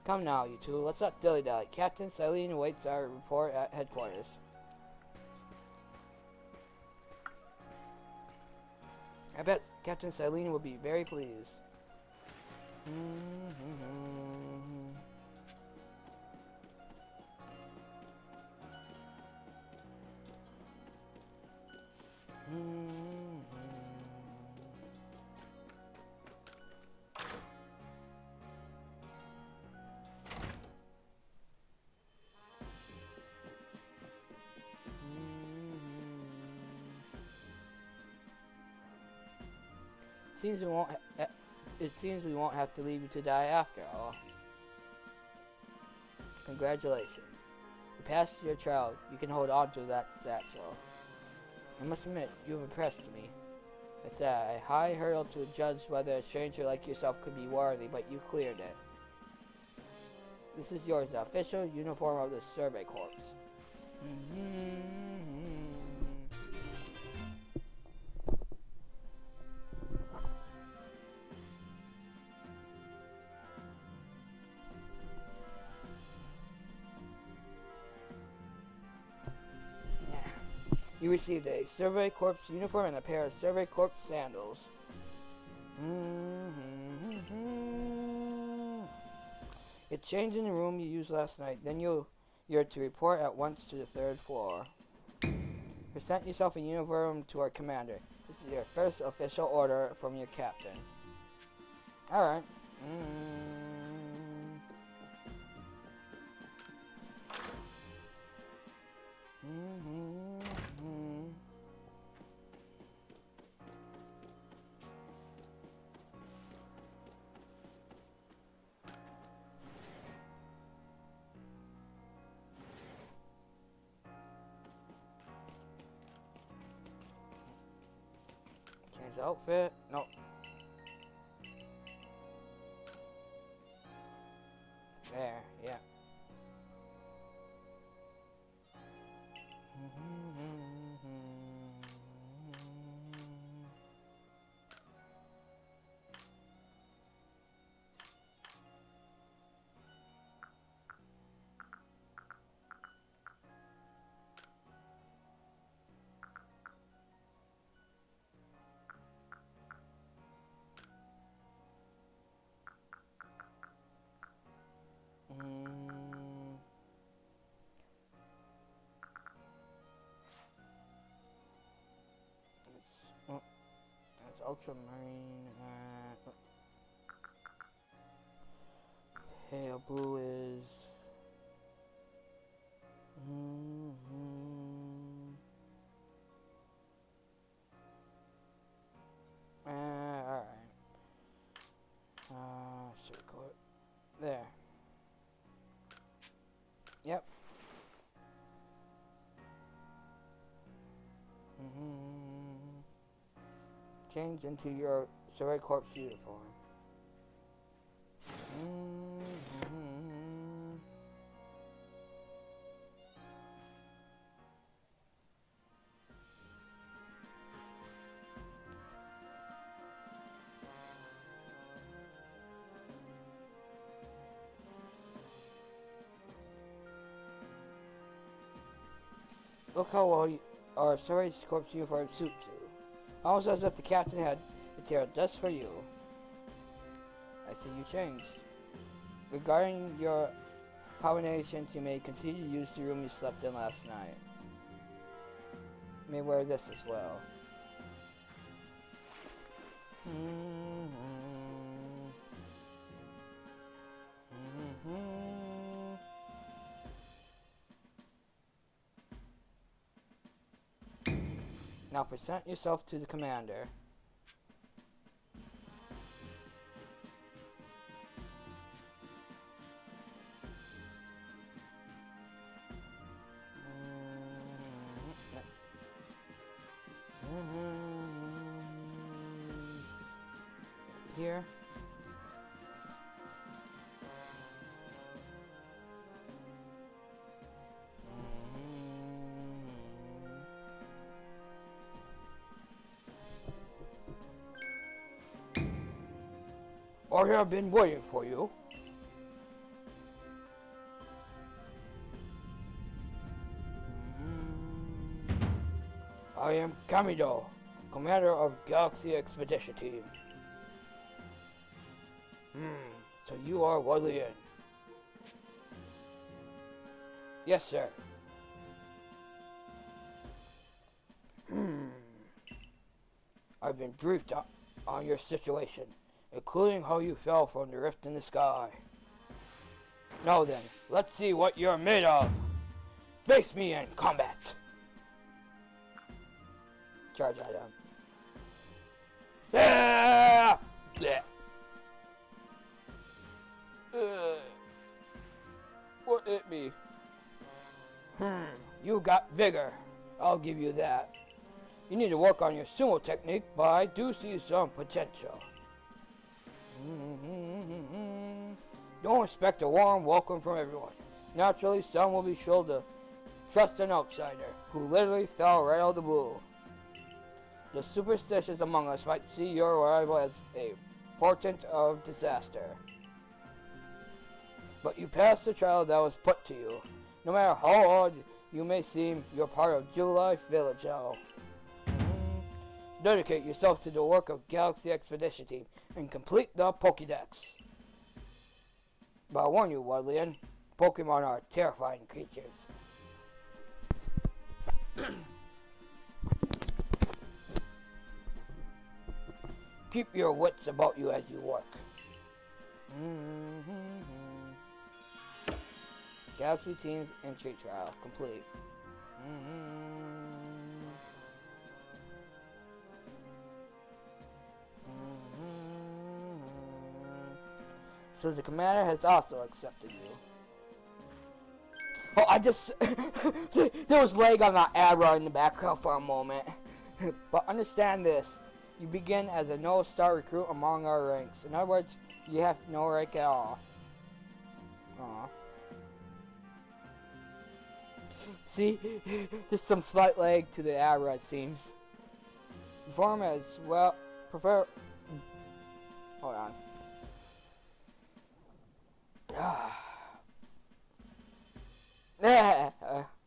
Speaker 1: Come now, you two, let's not dilly-dally. Captain Silene awaits our report at headquarters. I bet Captain Silene will be very pleased. It seems we won't have to leave you to die after all. Congratulations. You passed your trial. You can hold on to that satchel. I must admit, you have impressed me. It's a high hurdle to judge whether a stranger like yourself could be worthy, but you cleared it. This is yours, the official uniform of the Survey Corps. You received a Survey Corps uniform and a pair of Survey Corps sandals. It's changed in the room you used last night. Then you're to report at once to the 3rd floor. Present yourself in uniform to our commander. This is your first official order from your captain. Alright. Change outfit. Nope. There, yeah. That's ultramarine. Pale blue is. Alright. Circle it. There. Yep. Change into your Survey Corps uniform. Look how well our Survey Corps uniform suits you. Almost as if the captain had material just for you. I see you changed. Regarding your combinations, you may continue to use the room you slept in last night. You may wear this as well. Now present yourself to the commander. Here. I have been waiting for you. I am Kamido, commander of Galaxy Expedition Team. So you are Wudlian. Yes, sir. I've been briefed on your situation, including how you fell from the rift in the sky. Now then, let's see what you're made of. Face me in combat. Charge at him. Ah! Blech. What hit me? You got vigor. I'll give you that. You need to work on your sumo technique, but I do see some potential. Don't expect a warm welcome from everyone. Naturally, some will be sure to trust an outsider who literally fell right out of the blue. The superstitious among us might see your arrival as a portent of disaster. But you passed the trial that was put to you. No matter how odd you may seem, you're part of Jubilife Village now. Dedicate yourself to the work of Galaxy Expedition Team and complete the Pokédex. But I warn you, Wudlian, Pokemon are terrifying creatures. Keep your wits about you as you work. Galaxy Team's entry trial complete. So the commander has also accepted you. Oh, I just... there was lag on that arrow in the background for a moment. But understand this. You begin as a no-star recruit among our ranks. In other words, you have no rank at all. Aww. See? There's some slight lag to the arrow, it seems. Perform as well... Prefer... Hold on.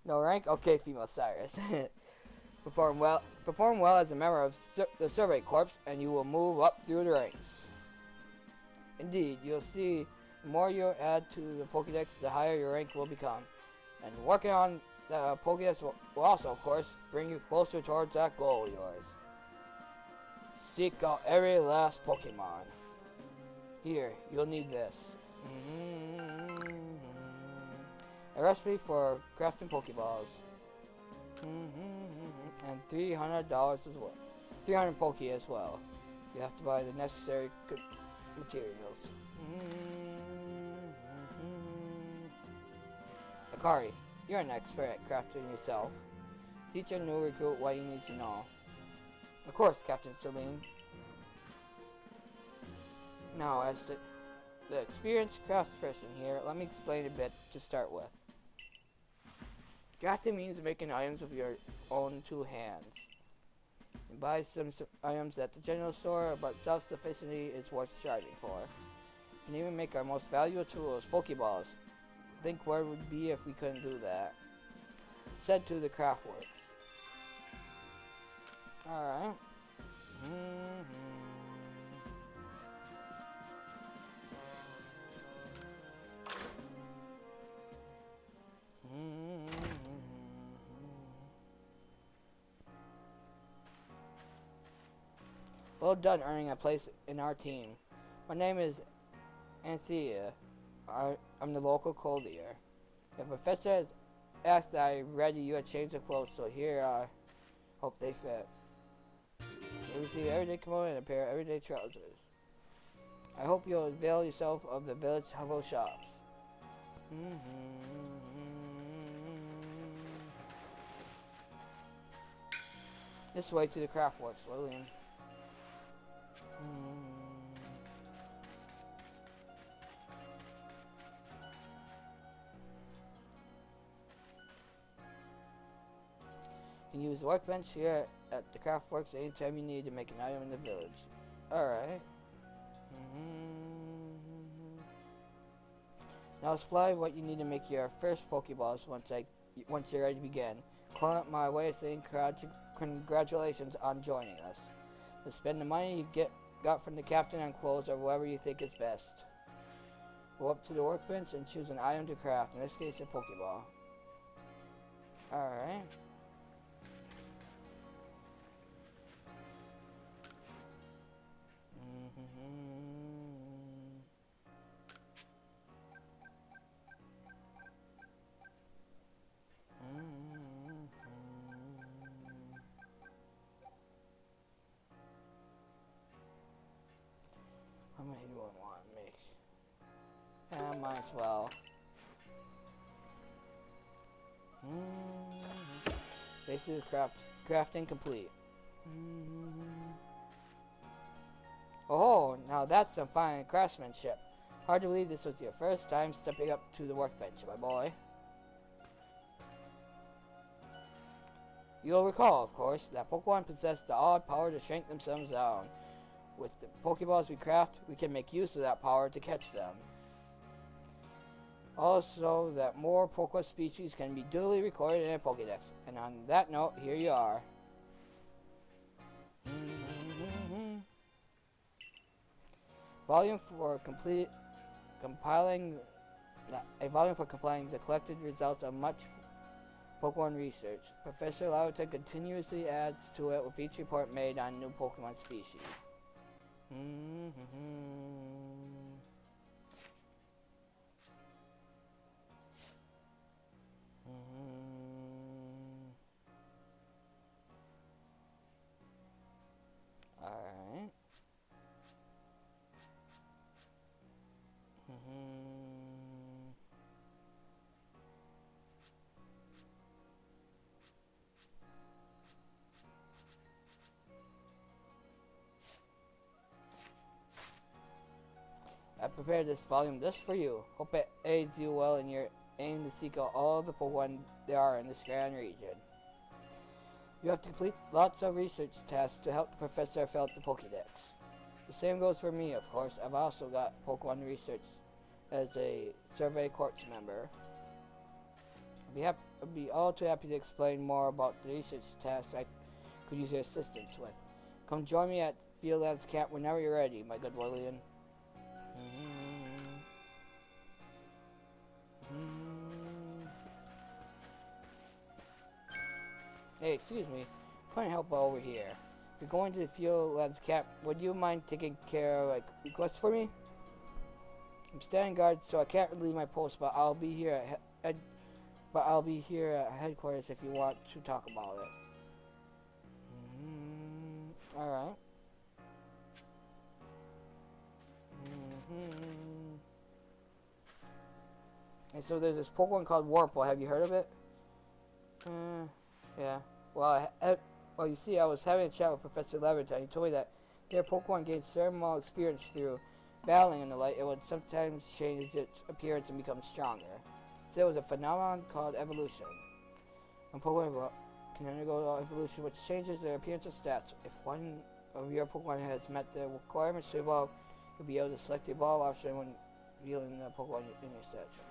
Speaker 1: No rank? Okay, female Cyrus. Perform well as a member of the Survey Corps, and you will move up through the ranks. Indeed, you'll see the more you add to the Pokédex, the higher your rank will become. And working on the Pokédex will also, of course, bring you closer towards that goal of yours. Seek out every last Pokemon. Here, you'll need this. A recipe for crafting Pokeballs. And $300 as well. 300 Poke as well. You have to buy the necessary materials. Akari, you're an expert at crafting yourself. Teach your new recruit what he needs to know. Of course, Captain Celine. Now, as the experienced craftsperson here, let me explain a bit to start with. Crafting means making items with your own two hands. You buy some items at the general store, but self-sufficiency is worth striving for. You can even make our most valuable tools, Pokeballs. Think where it would be if we couldn't do that. Said to the Craftworks. Alright. Well done earning a place in our team. My name is Anthea. I'm the local collier. The professor has asked that I ready you a change of clothes, so here I hope they fit. You receive everyday kimono and a pair of everyday trousers. I hope you'll avail yourself of the village humble shops. This way to the Craftworks, William. You can use the workbench here at the Craftworks anytime you need to make an item in the village. Alright. Now supply what you need to make your first Pokeballs once you're ready to begin. Call it my way of saying congratulations on joining us. To spend the money you got from the captain on clothes or whatever you think is best. Go up to the workbench and choose an item to craft, in this case a Pokeball. Alright. How many do I want to make? Might as well. Basically, crafting complete. Oh, now that's some fine craftsmanship. Hard to believe this was your first time stepping up to the workbench, my boy. You'll recall, of course, that Pokemon possess the odd power to shrink themselves down. With the Pokeballs we craft, we can make use of that power to catch them. Also, that more Pokemon species can be duly recorded in a Pokédex. And on that note, here you are. Volume for compiling the collected results of much Pokemon research. Professor Laverton continuously adds to it with each report made on new Pokemon species. Alright. I prepared this volume just for you. Hope it aids you well in your aim to seek out all the Pokemon there are in this grand region. You have to complete lots of research tasks to help the professor fill out the Pokédex. The same goes for me, of course. I've also got Pokemon research as a Survey Corps member. I'd be all too happy to explain more about the research tasks I could use your assistance with. Come join me at Fieldlands Camp whenever you're ready, my good William. Hey, excuse me. Couldn't help over here. If you're going to the Fieldlands Camp, would you mind taking care of requests for me? I'm standing guard, so I can't leave my post, but I'll be here at headquarters if you want to talk about it. Alright. And so there's this Pokemon called Wurmple. Have you heard of it? Yeah. Well, you see, I was having a chat with Professor Leverton. He told me that their Pokemon gains thermal experience through battling in the light. It would sometimes change its appearance and become stronger. So it was a phenomenon called evolution. And Pokemon can undergo evolution, which changes their appearance and stats. If one of your Pokemon has met the requirements to evolve, you'll be able to select the evolve option when viewing the Pokemon in your section.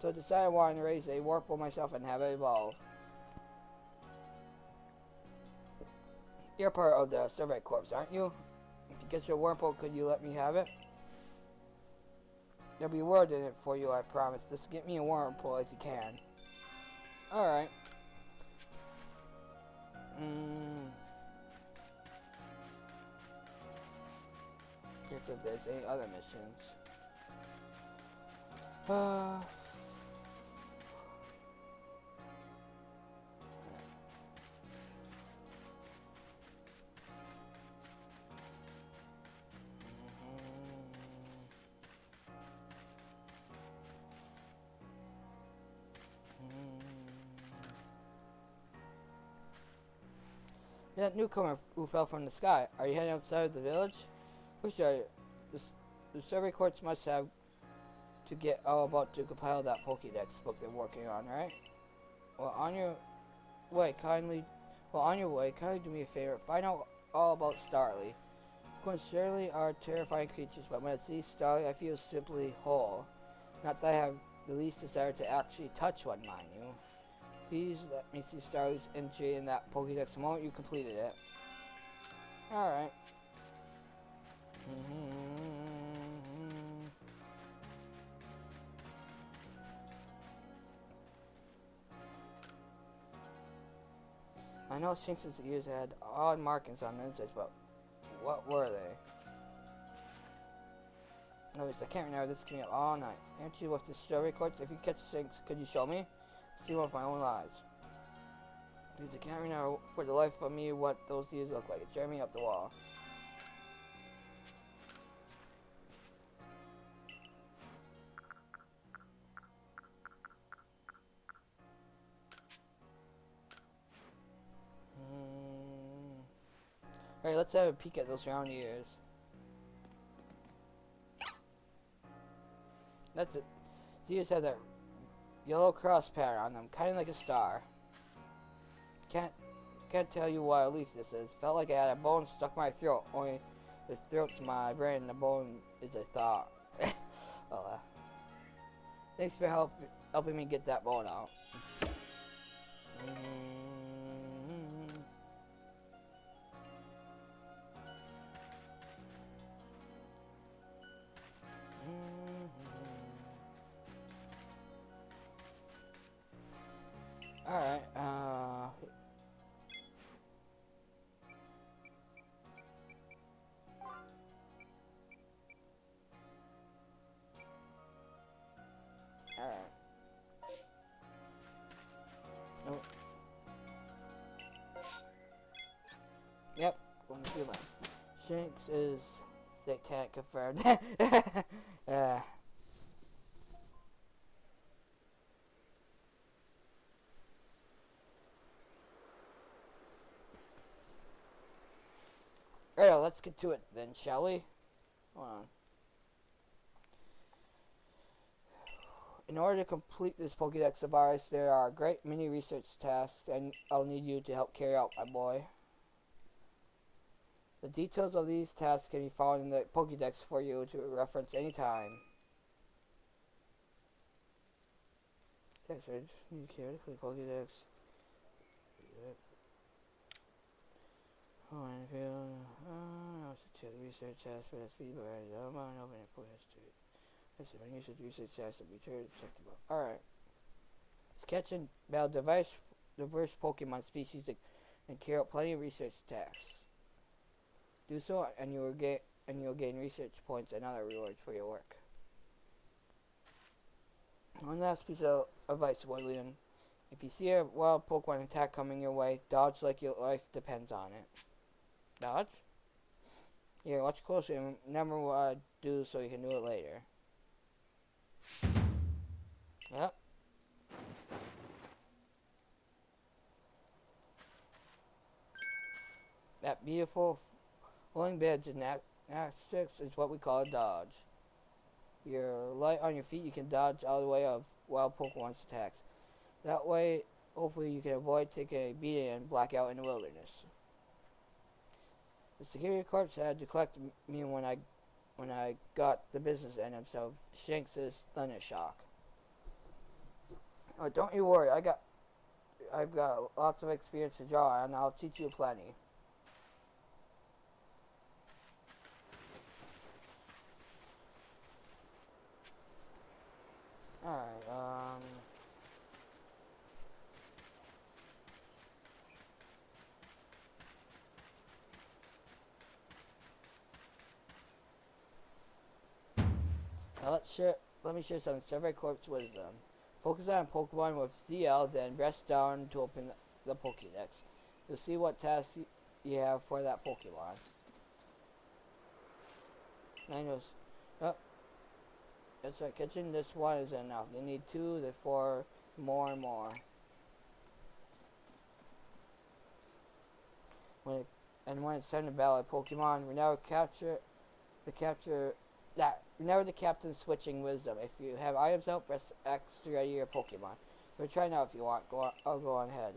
Speaker 1: So I decided I wanted to raise a Wurmple myself and have it evolve. You're part of the Survey Corps, aren't you? If you get your Wurmple, could you let me have it? There'll be a word in it for you, I promise. Just get me a Wurmple if you can. Alright. Check if there's any other missions. That newcomer who fell from the sky. Are you heading outside of the village? Which are you? The Survey Corps must have to get all about to compile that Pokédex book they're working on, right? Well, on your way, kindly do me a favor. Find out all about Starly. Coins surely are terrifying creatures, but when I see Starly, I feel simply whole. Not that I have the least desire to actually touch one, mind you. Please let me see Starly's entry in that Pokédex the moment you completed it. Alright. I know Shinx's ears had odd markings on the insides, but what were they? No, I can't remember. This came up all night. Aren't you with the strawberry quartz? If you catch a Shinx, could you show me? See one with my own eyes. Because I can't remember for the life of me what those ears look like. It's tearing me up the wall. Alright, let's have a peek at those round ears. That's it. The ears have that yellow cross pattern on them, kind of like a star. Can't tell you what leaf this is. Felt like I had a bone stuck in my throat. Only the throat's my brain and the bone is a thought. Oh, thanks for helping me get that bone out. Alright, alright. Nope. Yep, going to do that. Shinx is satanic confirmed. Alright, let's get to it then, shall we? Hold on. In order to complete this Pokédex of ours, there are great many research tasks, and I'll need you to help carry out, my boy. The details of these tasks can be found in the Pokédex for you to reference anytime. Text search. You care for the Pokédex. Oh, and if you check the research task for that speed, but I'm on open it for history. That's it. When you should research tasks to be acceptable. Alright. Sketch and battle diverse Pokemon species and carry out plenty of research tasks. Do so, and you'll gain research points and other rewards for your work. One last piece of advice, Woodland. If you see a wild Pokemon attack coming your way, dodge like your life depends on it. Dodge? Here, watch closely and remember what I do so you can do it later. Yep. That beautiful flowing bed gymnastics is what we call a dodge. You're light on your feet, you can dodge out of the way of wild Pokemon's attacks. That way, hopefully you can avoid taking a beating and black out in the wilderness. The security corps had to collect me when I got the business end of so Shinx's thunder shock. Oh, don't you worry, I've got lots of experience to draw on, I'll teach you plenty. Alright, now let me share some Survey Corps wisdom. Focus on Pokemon with ZL, then rest down to open the Pokédex. You'll see what tasks you have for that Pokemon. Oh, that's right, catching this one is enough. You need 2, then 4, more and more. When it's time to battle a Pokemon, remember the captain's switching wisdom. If you have items out, press X to ready your Pokemon. But try now if you want. I'll go on ahead.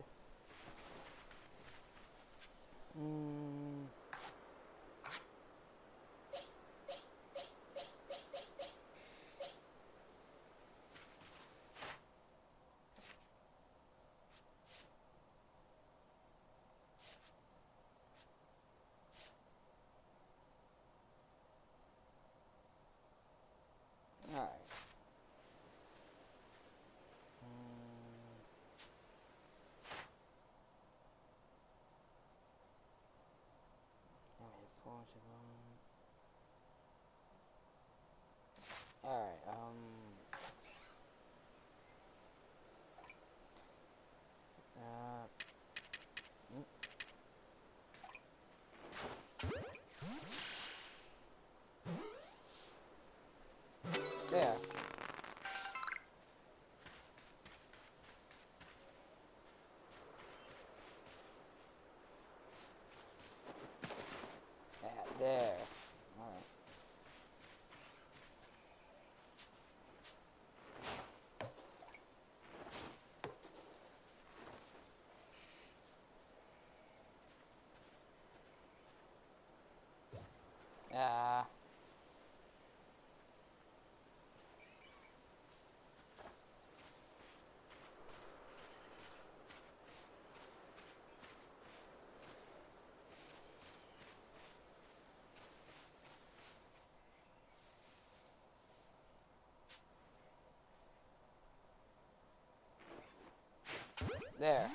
Speaker 1: Ah. There.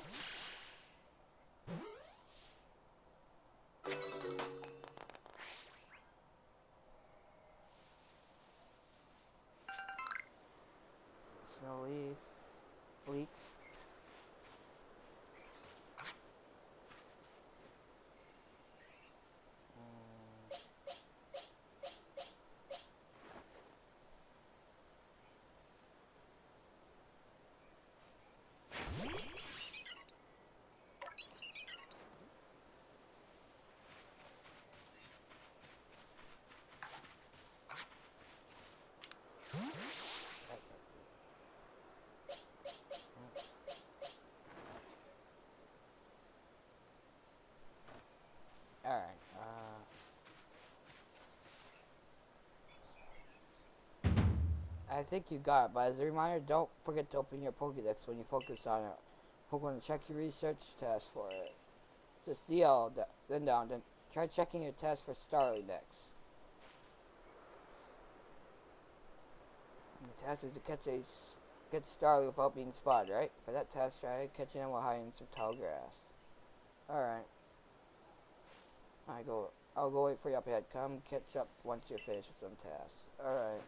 Speaker 1: Snow leaf. Leek. Alright. I think you got it, but as a reminder, don't forget to open your Pokédex when you focus on it. Pokemon, check your research test for it. Just yell, then down, then try checking your test for Starly next. And the task is to get Starly without being spotted, right? For that task, try catching him while hiding in some tall grass. Alright. I'll go wait for you up ahead. Come catch up once you're finished with some tasks. Alright.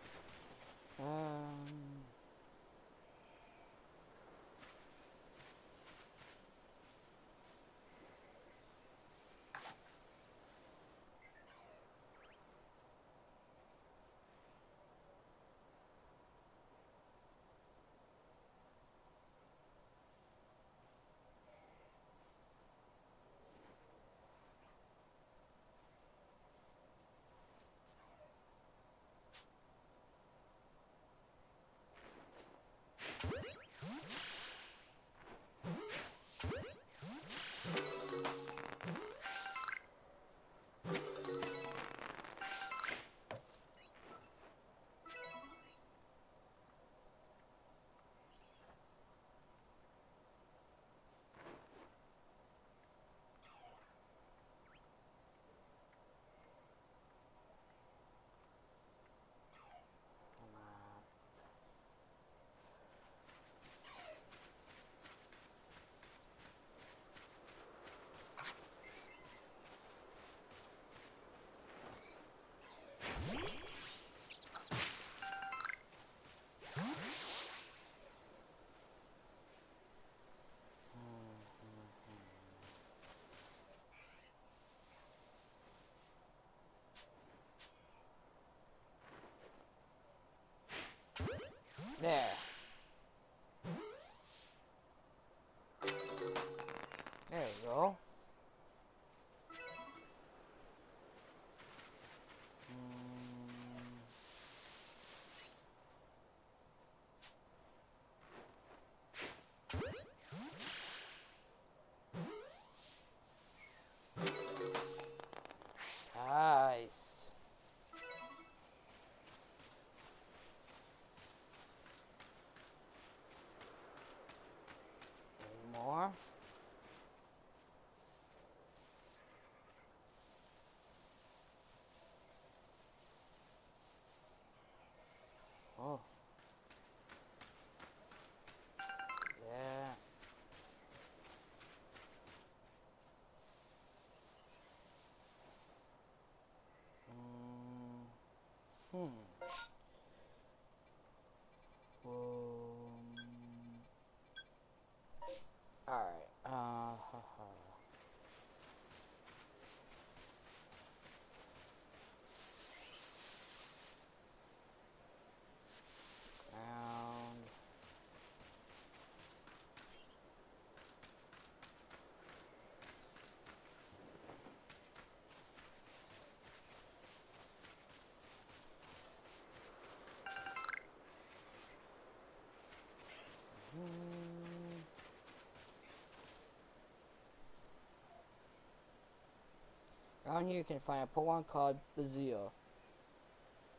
Speaker 1: Down here you can find a Pokemon called Bazio.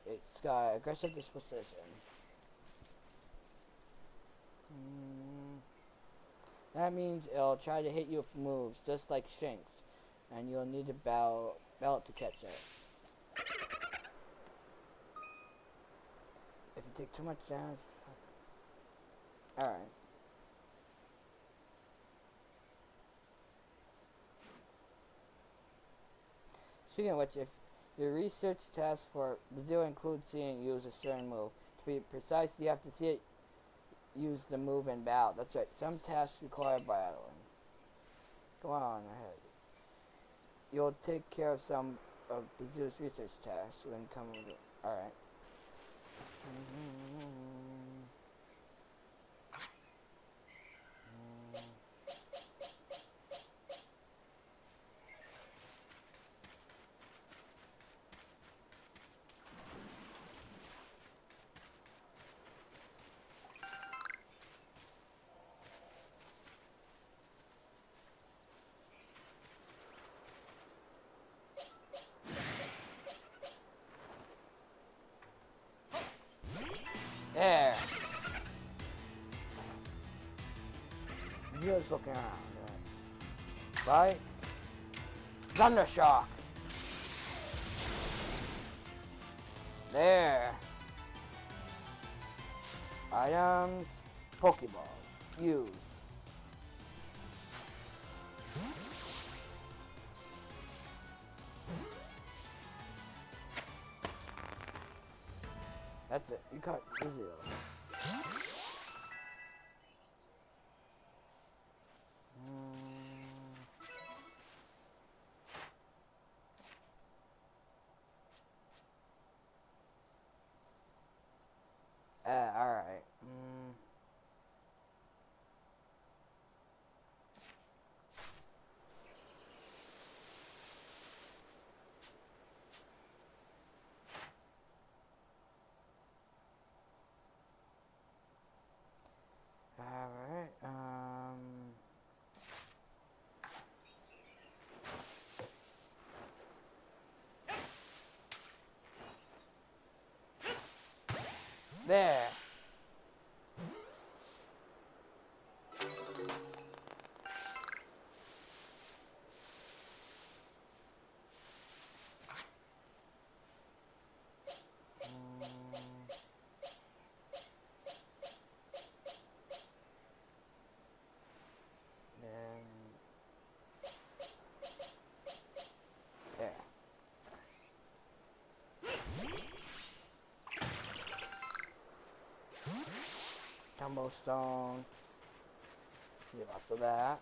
Speaker 1: It's got aggressive disposition. That means it'll try to hit you with moves, just like Shinx, and you'll need to battle it to catch it. If you take too much damage... Alright. Speaking of which, if your research task for Bazio includes seeing it use a certain move, to be precise, you have to see it use the move in battle. That's right, some tasks require battling. Go on ahead. You'll take care of some of Bazio's research tasks, then come over. Alright. There. Just looking around. Right? Thundershock. There. Items. Pokeballs. Use. That's it. You got Bazio. Alright. There. Tumble Stone. Get lots of that.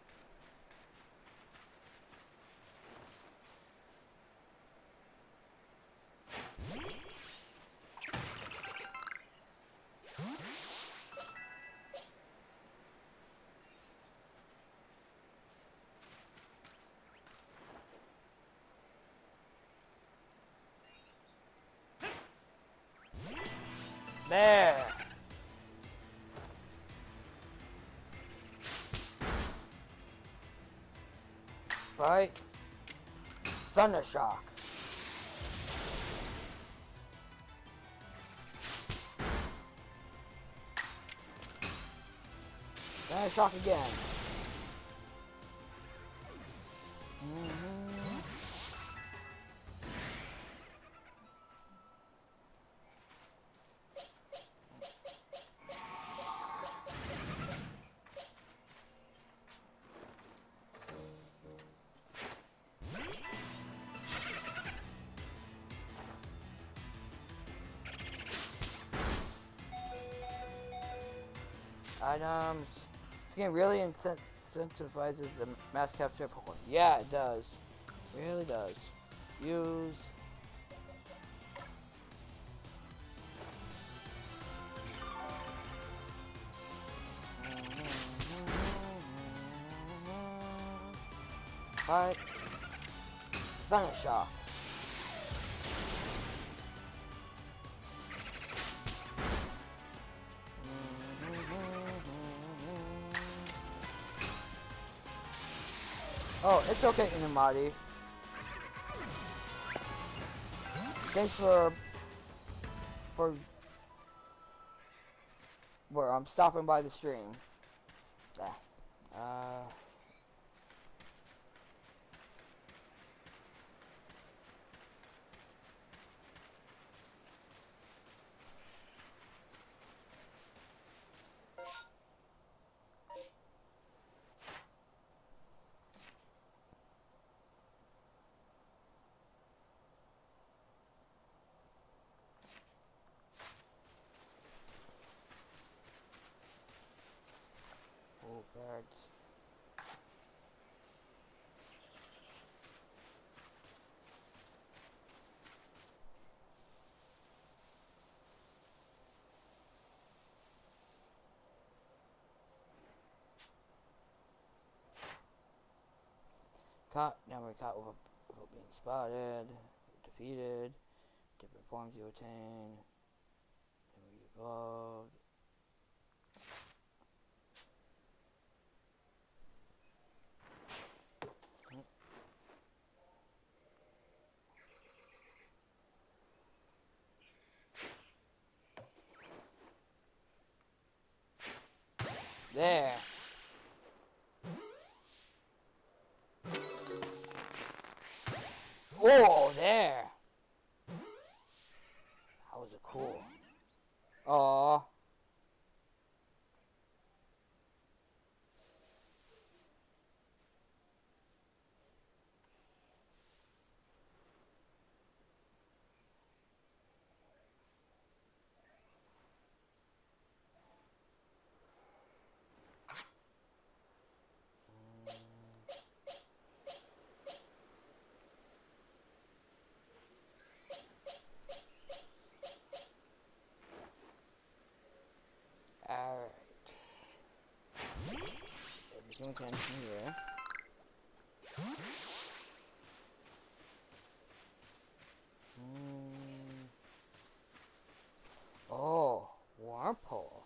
Speaker 1: There. Right? Thundershock. Thundershock again. Items. This game really incentivizes the mass capture of Pokemon. Yeah, it does. It really does. Use. Fight. Thundershock. Oh, it's okay, Inamati. thanks for where I'm stopping by the stream. Oh, birds. Caught. Now we're caught without being spotted. Defeated. Different forms you attain. Then we evolved. There. Oh, there. That was a cool. Aww. Alright. Everything we can from here. Oh, Warple.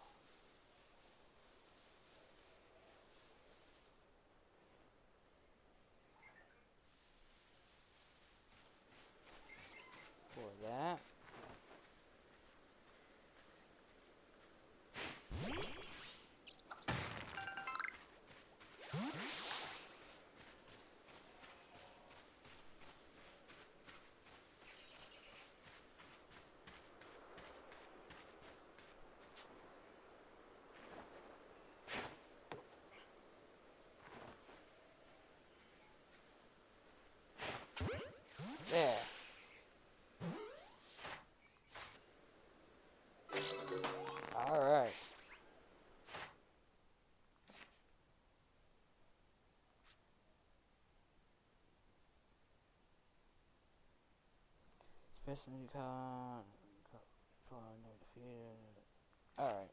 Speaker 1: For that. There. Alright. Especially con defeated. Alright.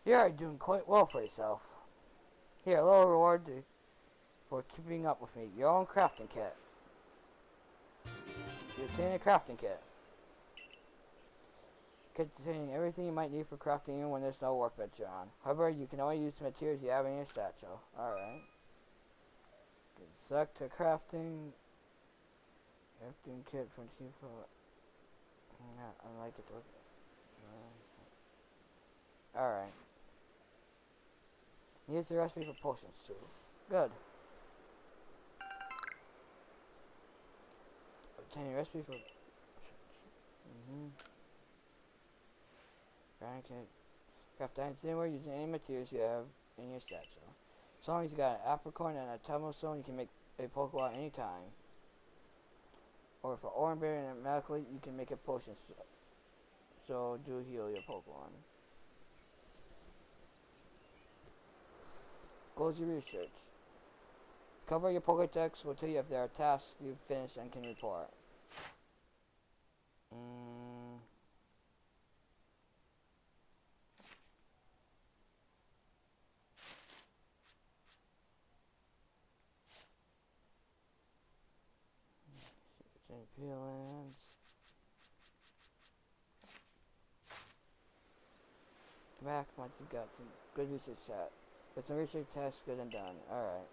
Speaker 1: You are doing quite well for yourself. Here, a little reward for keeping up with me. Your own crafting kit. You obtain a crafting kit. Containing everything you might need for crafting even when there's no workbench on. However, you can only use the materials you have in your satchel. Alright. Select a crafting kit from Chief. I like it. Alright. Use the recipe for potions too. Good. Obtain a recipe for. Craft items anywhere using any materials you have in your satchel. As long as you got an apricorn and a tumblestone, you can make a Pokeball anytime. Or for Orange Berry and Medically, you can make a potion. So do heal your Pokemon. Goals you research. Cover your Pokedex will tell you if there are tasks you've finished and can report. Peelings. Come back once you've got some good research chat. Get some research tasks good and done. Alright.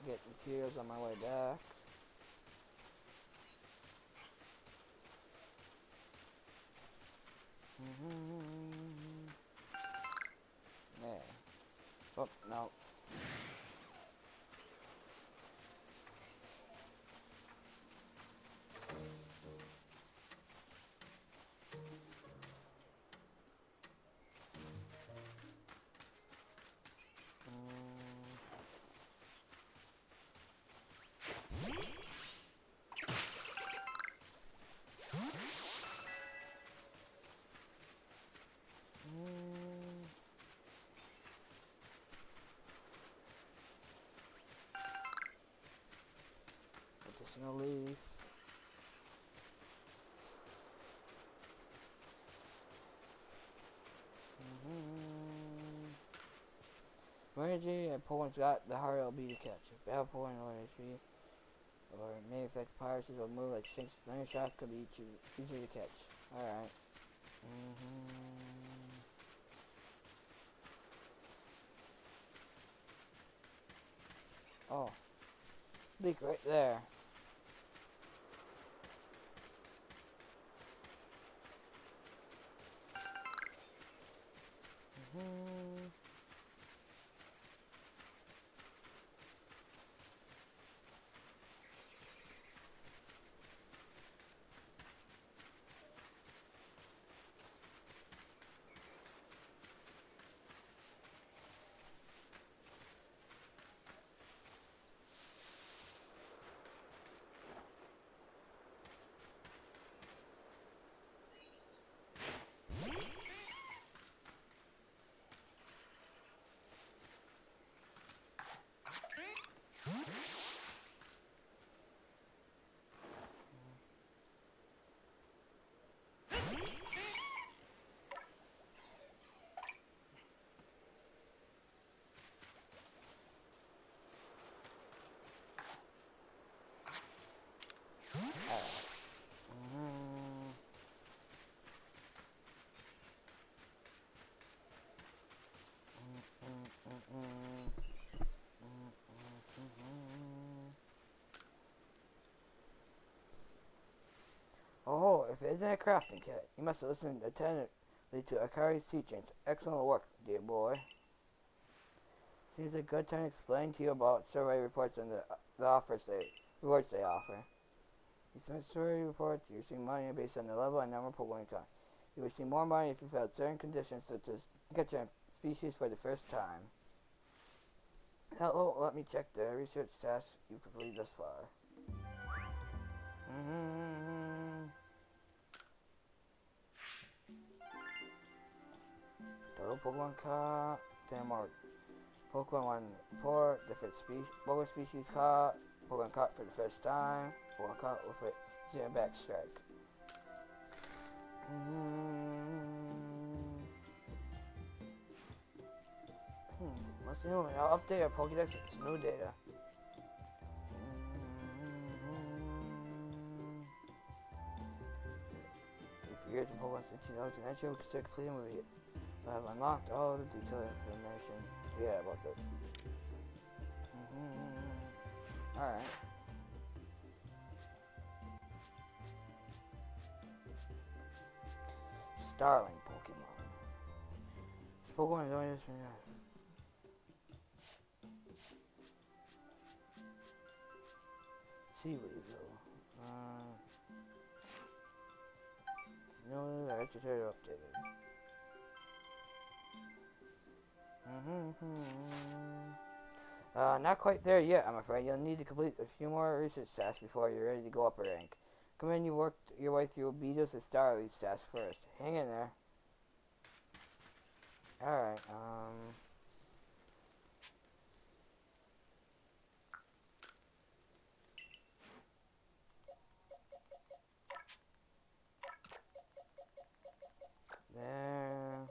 Speaker 1: Get materials on my way back. There. Oh, no. Additional leaf. More energy and Pokemon's got, the harder it'll be to catch. If battle Pokemon or HP, or may affect piracies or move like sinks, then your shot could be easier to catch. Alright. Oh. Leak right there. Oh, if it isn't a crafting kit, you must listen attentively to Akari's teachings. Excellent work, dear boy. Seems a good time to explain to you about survey reports and the rewards they offer. You submit survey reports, you receive money based on the level and number of Pokemon you caught. You receive more money if you fulfill certain conditions such as catching a species for the first time. That won't let me check the research tasks you completed thus far. Total Pokemon caught. 10 more Pokemon 1 report. Different Pokemon species caught. Pokemon caught for the first time. Pokemon caught with a zero back strike. What's new? I'll update our Pokédex with some new data. If you're the Pokemon since you know tonight, you can complete a movie. I have unlocked all the detailed information. Yeah, about this. Alright. Starling Pokemon. This Pokemon is only this one. Seaweasel. No, I have to turn it updated. Not quite there yet, I'm afraid. You'll need to complete a few more research tasks before you're ready to go up a rank. Come in, you work your way through Beedle's and Starly's tasks first. Hang in there. Alright, there.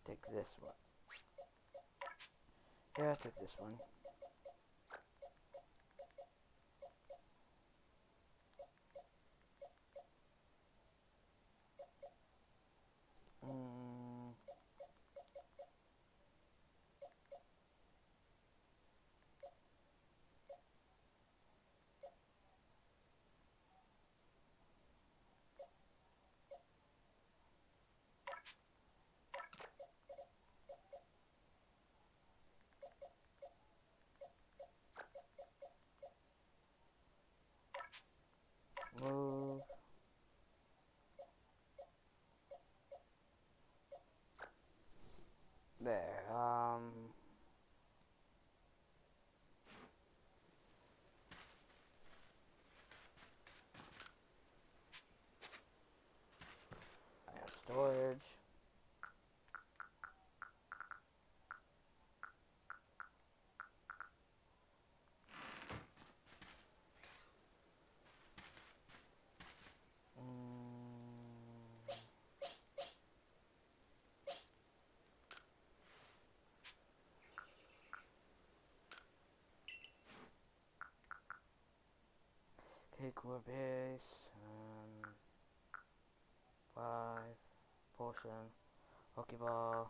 Speaker 1: Take this one. Yeah, take this one. Move. There, I have storage. Okay, cool base, 5, potion, Pokeball,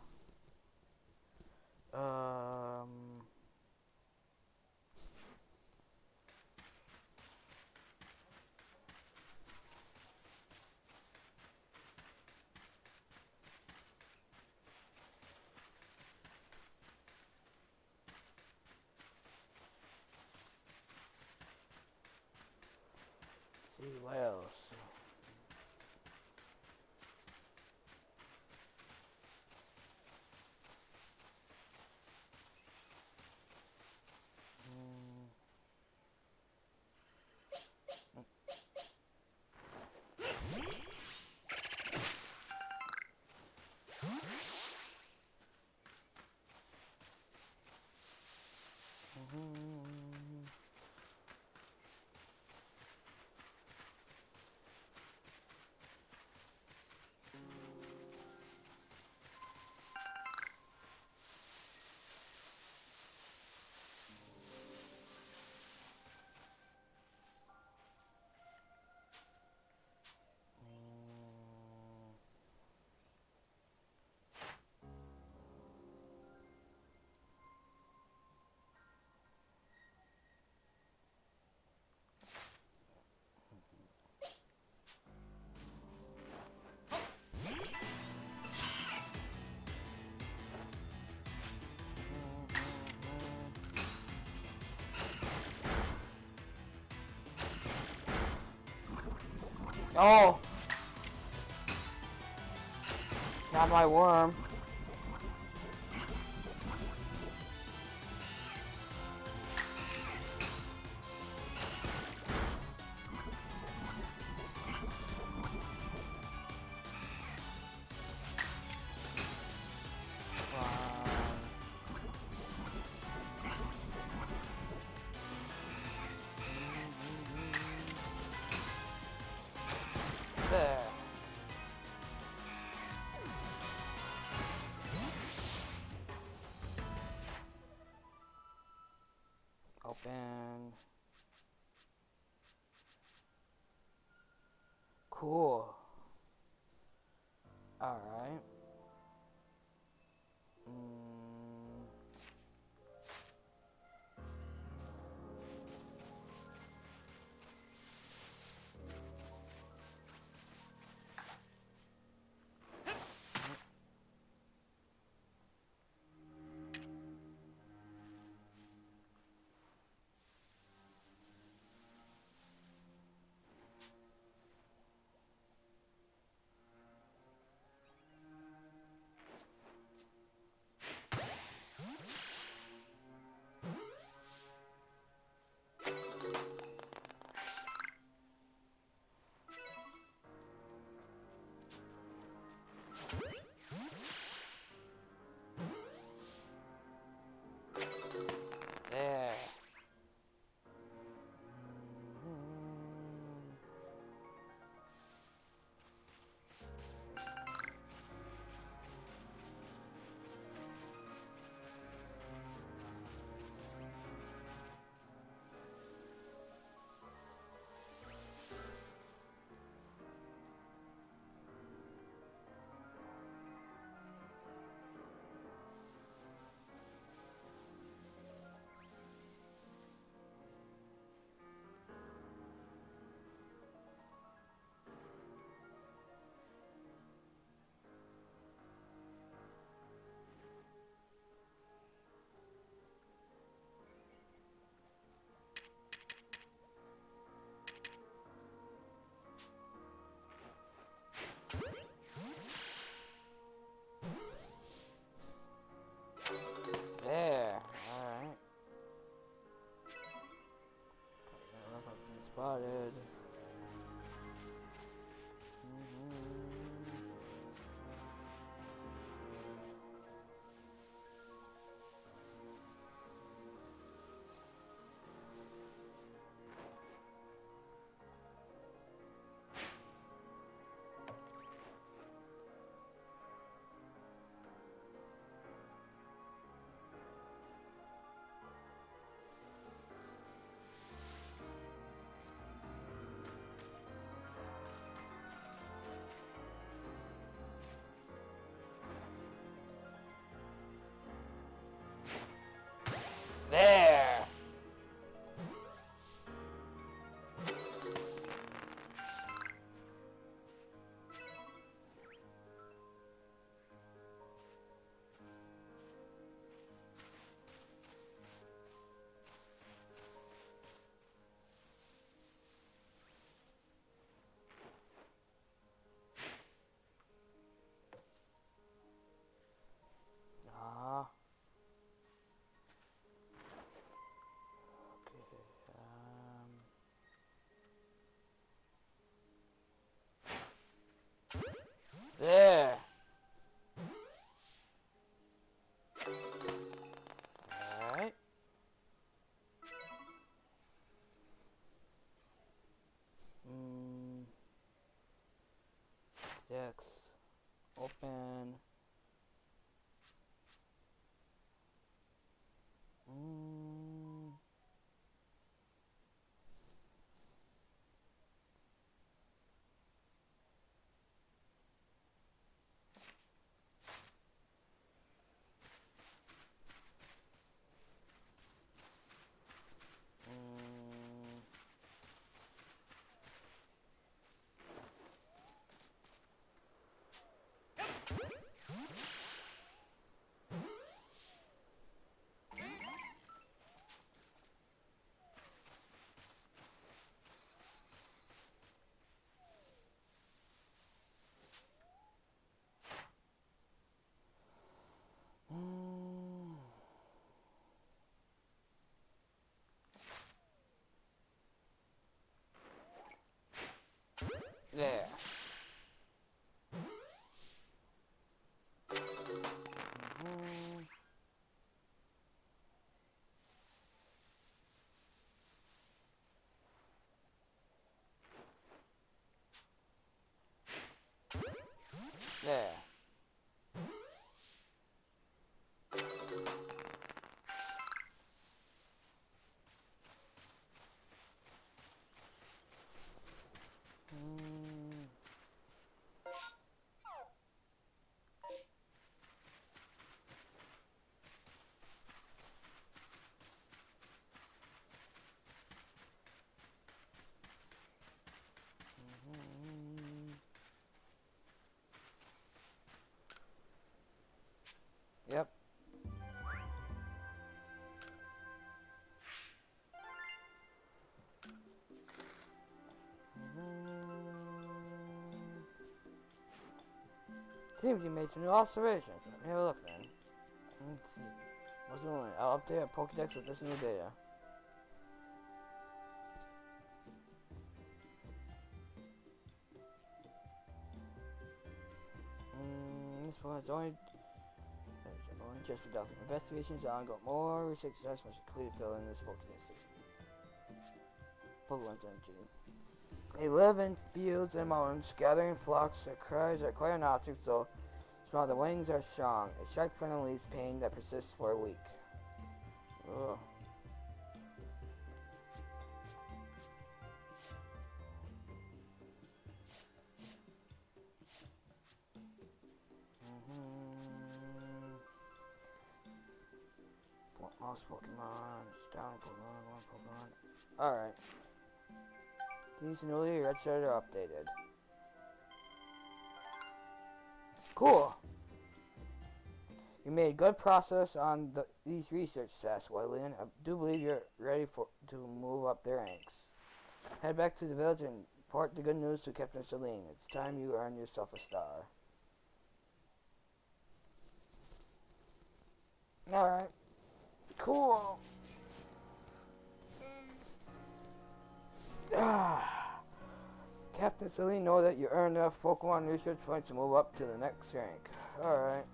Speaker 1: see what else. Oh! Not my worm. There. Open. Cool. Alright. There. There. Alright. I don't know if I've been spotted. There. Ah. Okay. There. Alright. Dex. Open. Seems you made some new observations. Let me have a look then. Let's see. What's the one? I'll update our Pokédex with this new data. This one's only just productive. Investigations are ongoing. More research assessments are completed to fill in this Pokédex. Pokemon's energy. They live in fields and mountains, gathering flocks. Their cries are quite obnoxious, though small. The wings are strong. A shark finally leaves pain that persists for a week. Ugh. Mouse Pokemon, down Pokemon. Alright. These newly registered are updated. Cool! You made good progress on these research tasks, Wayland. I do believe you're ready to move up the ranks. Head back to the village and report the good news to Captain Celine. It's time you earn yourself a star. Alright. Cool. Captain Celine, know that you earned enough Pokemon research points to move up to the next rank. Alright.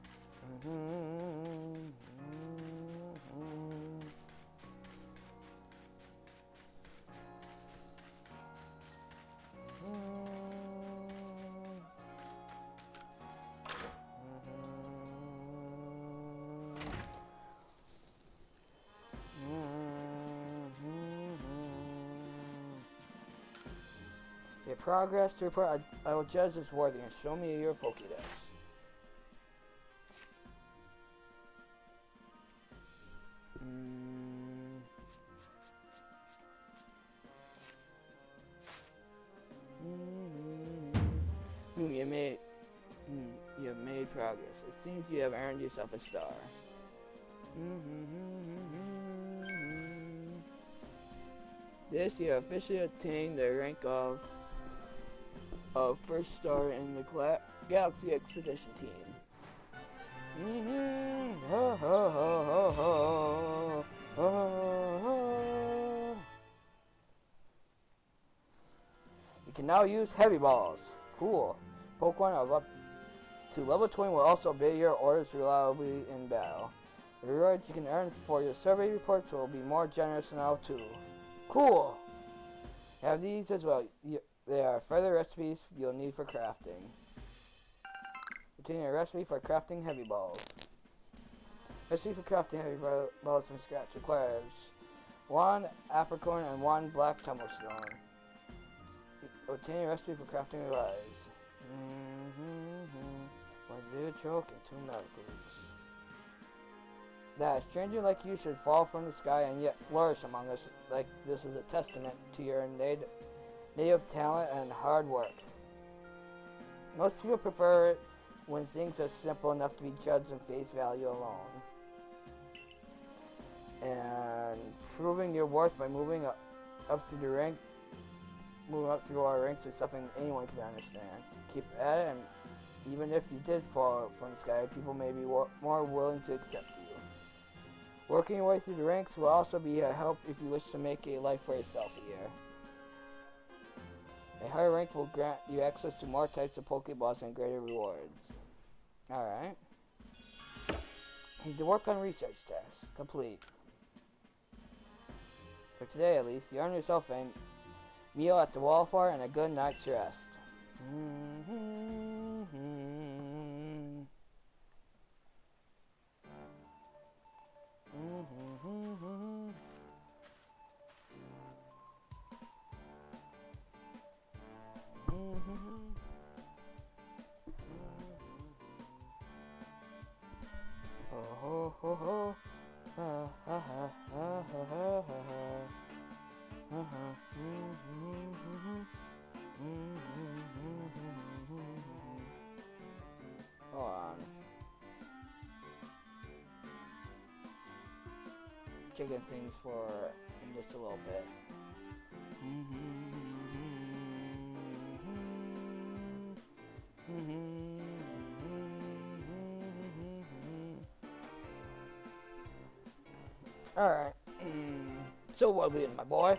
Speaker 1: Your progress to report. I will judge this worthy and show me your Pokédex. You have made progress. It seems you have earned yourself a star. This you have officially attained the rank of first star in the Galaxy Expedition Team. You can now use Heavy Balls. Cool. Pokemon of up to level 20 will also obey your orders reliably in battle. The rewards you can earn for your survey reports will be more generous now too. Cool. Have these as well. There are further recipes you'll need for crafting. Obtain a recipe for crafting Heavy Balls. Recipe for crafting Heavy Balls from scratch requires 1 apricorn and 1 black tumblestone. Obtain a recipe for crafting a rise. 1 vivid choke and 2 medical roots. That a stranger like you should fall from the sky and yet flourish among us like this is a testament to your native talent and hard work. Most people prefer it when things are simple enough to be judged on face value alone. And proving your worth by moving up through the rank, moving up through our ranks is something anyone can understand. Keep at it, and even if you did fall from the sky, people may be more willing to accept you. Working your way through the ranks will also be a help if you wish to make a life for yourself here. A higher rank will grant you access to more types of Pokeballs and greater rewards. Alright. Need to work on research tasks. Complete. For today at least, you earn yourself a meal at the Wildfire and a good night's rest. Hold on. Checking things for in just a little bit. Alright. So, Woodland, my boy.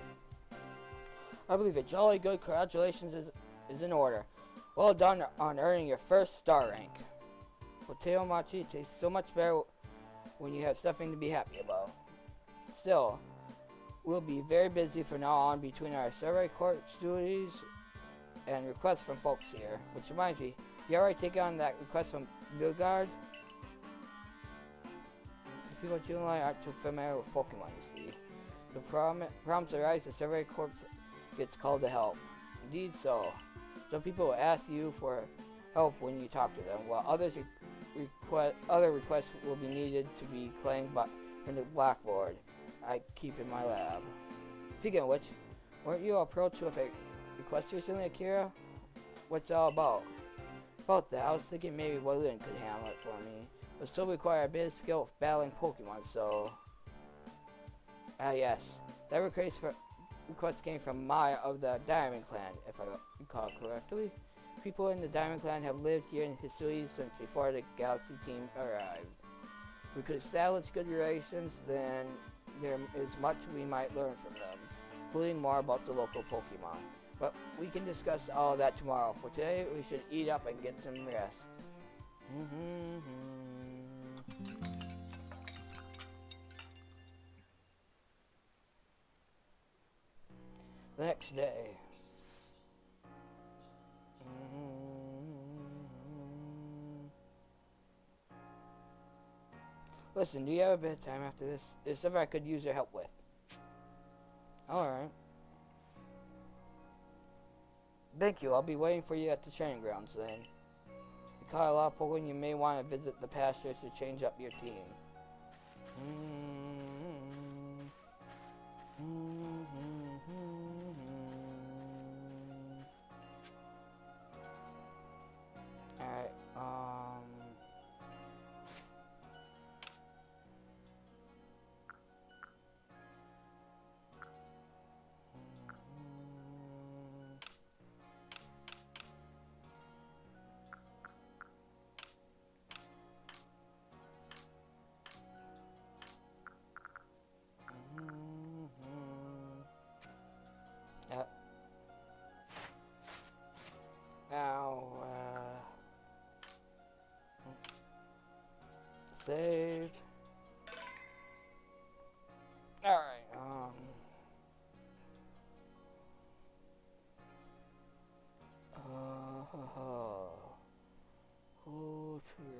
Speaker 1: I believe a jolly good congratulations is in order. Well done on earning your first star rank. Potato mochi tastes so much better when you have something to be happy about. Still, we'll be very busy from now on between our survey court duties and requests from folks here. Which reminds me, you already taken on that request from Bilgard? The people at July aren't too familiar with Pokemon, you see. The problems arise, the survey corps gets called to help. Indeed so. Some people will ask you for help when you talk to them, while other requests will be needed to be claimed from the blackboard I keep in my lab. Speaking of which, weren't you approached with a request recently, Akira? What's it all about? About that, I was thinking maybe Waylon could handle it for me. But still require a bit of skill with battling Pokemon, so... yes. That request came from Maya of the Diamond Clan, if I recall correctly. People in the Diamond Clan have lived here in Hisui since before the Galaxy team arrived. We could establish good relations, then there is much we might learn from them, including more about the local Pokemon. But we can discuss all of that tomorrow. For today, we should eat up and get some rest. The next day. Listen, do you have a bit of time after this? There's something I could use your help with. Alright. Thank you, I'll be waiting for you at the training grounds then. You caught a lot of Pokemon, you may want to visit the pastures to change up your team. Alright, now, save. Alright, who trade?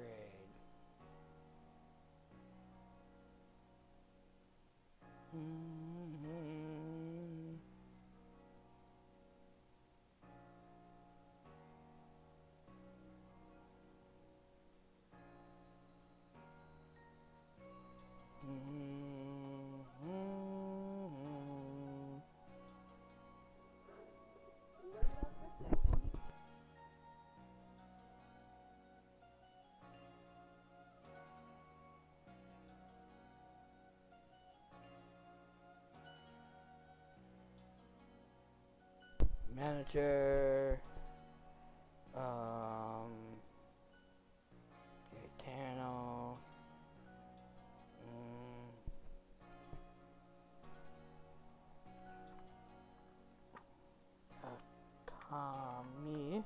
Speaker 1: Manager, Gaetano, Akami,